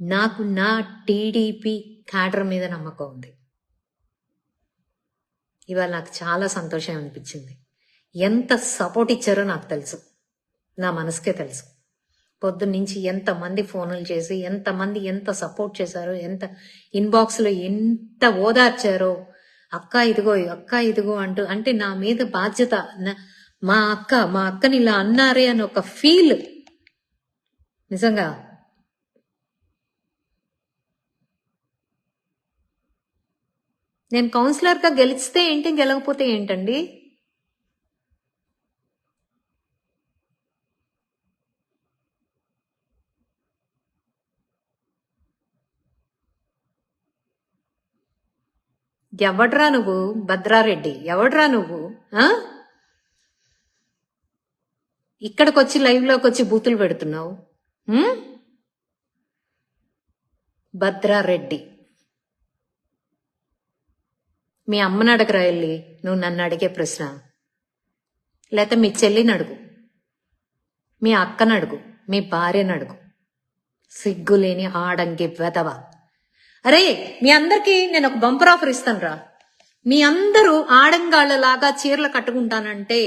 నాకు నా టీడీపీ క్యాడర్ మీద నమ్మకం ఉంది. ఇవాళ నాకు చాలా సంతోషం అనిపించింది. ఎంత సపోర్ట్ ఇచ్చారో నాకు తెలుసు, నా మనసుకే తెలుసు. పొద్దున్నుంచి ఎంతమంది ఫోన్లు చేసి ఎంతమంది ఎంత సపోర్ట్ చేశారో, ఎంత ఇన్బాక్స్లో ఎంత ఓదార్చారో. అక్క ఇదిగో, అక్క ఇదిగో అంటూ. అంటే నా మీద బాధ్యత, మా అక్కని ఇలా అన్నారే అని ఒక ఫీల్. నిజంగా నేను కౌన్సిలర్గా గెలిస్తే ఏంటి, గెలవకపోతే ఏంటండి? ఎవడ్రా నువ్వు భద్రారెడ్డి? ఎవడ్రా నువ్వు? ఇక్కడికి వచ్చి లైవ్ లోకి వచ్చి బూతులు పెడుతున్నావు. భద్రారెడ్డి, మీ అమ్మని అడగరా వెళ్ళి, నువ్వు నన్ను అడిగే ప్రశ్న. లేకపోతే మీ చెల్లిని అడుగు, మీ అక్కని అడుగు, మీ భార్యను అడుగు. సిగ్గులేని ఆడంగి వెదవ. అరే, మీ అందరికి నేను ఒక బంపర్ ఆఫర్ ఇస్తాను రా. మీ అందరూ ఆడంగాళ్ళలాగా చీరలు కట్టుకుంటానంటే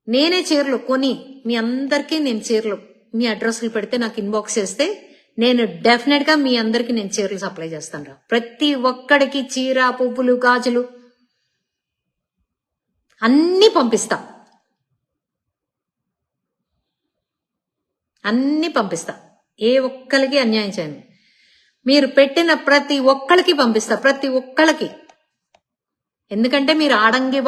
నేనే చీరలు కొని మీ అందరికీ నేను చీరలు, మీ అడ్రస్లు పెడితే నాకు ఇన్బాక్స్ చేస్తే నేను డెఫినెట్ గా మీ అందరికి నేను చీరలు సప్లై చేస్తాను రా. ప్రతి ఒక్కడికి చీర, పువ్వులు, గాజులు అన్నీ పంపిస్తా, అన్నీ పంపిస్తా. ఏ ఒక్కరికి అన్యాయం చేయను. మీరు పెట్టిన ప్రతి ఒక్కరికి పంపిస్తా, ప్రతి ఒక్కరికి. ఎందుకంటే మీరు ఆడంగి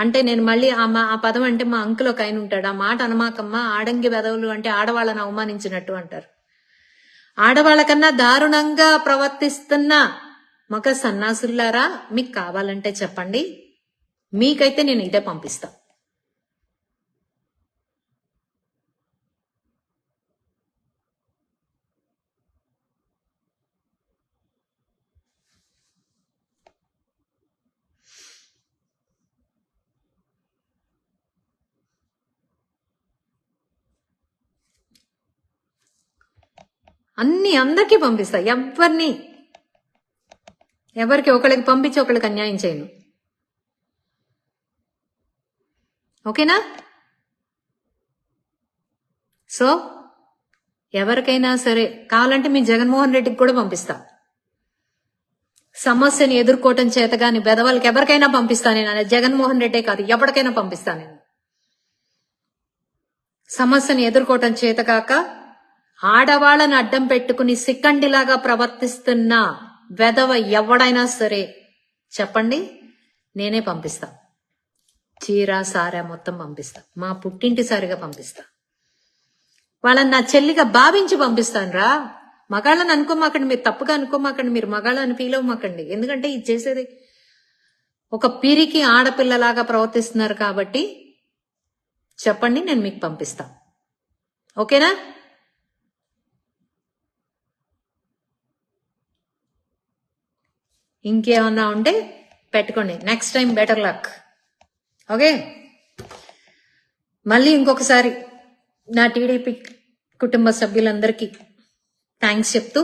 అంటే నేను మళ్ళీ ఆ పదం అంటే మా అంకుల్ ఒక ఆయన ఉంటాడు, ఆ మాట అనమాకమ్మా, ఆడంగి వెదవులు అంటే ఆడవాళ్ళని అవమానించినట్టు అంటారు. ఆడవాళ్ళకన్నా దారుణంగా ప్రవర్తిస్తున్న మగ సన్నాసుల్లారా, మీకు కావాలంటే చెప్పండి, మీకైతే నేను ఇదే పంపిస్తా. అందరికీ పంపిస్తా. ఎవరికి ఒకళ్ళకి పంపించి ఒకళ్ళకి అన్యాయం చేయను. ఓకేనా? సో ఎవరికైనా సరే కావాలంటే మీ జగన్మోహన్ రెడ్డికి కూడా పంపిస్తా. సమస్యని ఎదుర్కోవటం చేతగాని బెదవాళ్ళకి ఎవరికైనా పంపిస్తా నేను. జగన్మోహన్ రెడ్డే కాదు, ఎవరికైనా పంపిస్తా నేను. సమస్యని ఎదుర్కోవటం చేతకాక ఆడవాళ్ళని అడ్డం పెట్టుకుని సిక్కండిలాగా ప్రవర్తిస్తున్న వెధవ ఎవడైనా సరే చెప్పండి, నేనే పంపిస్తా. చీర సారా మొత్తం పంపిస్తా. మా పుట్టింటి సారిగా పంపిస్తా. వాళ్ళని నా చెల్లిగా భావించి పంపిస్తాను రా. మగాళ్ళని అనుకోమాకండి, మీరు తప్పుగా అనుకోమాకండి, మీరు మగాళ్ళని ఫీల్ అవ్వమాకండి. ఎందుకంటే ఇది చేసేది ఒక పిరికి ఆడపిల్లలాగా ప్రవర్తిస్తున్నారు కాబట్టి చెప్పండి, నేను మీకు పంపిస్తా. ఓకేనా? ఇంకేమన్నా ఉంటే పెట్టుకోండి. Next time better luck. Okay, మళ్ళీ ఇంకొకసారి నా టీడీపీ కుటుంబ సభ్యులందరికీ థ్యాంక్స్ చెప్తూ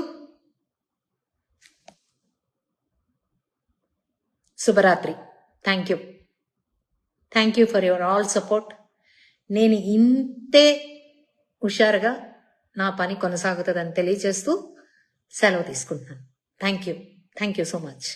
శుభరాత్రి. Thank you for your all support. నేను ఇంతే హుషారుగా నా పని కొనసాగుతుందని తెలియజేస్తూ సెలవు తీసుకుంటున్నాను. Thank you so much.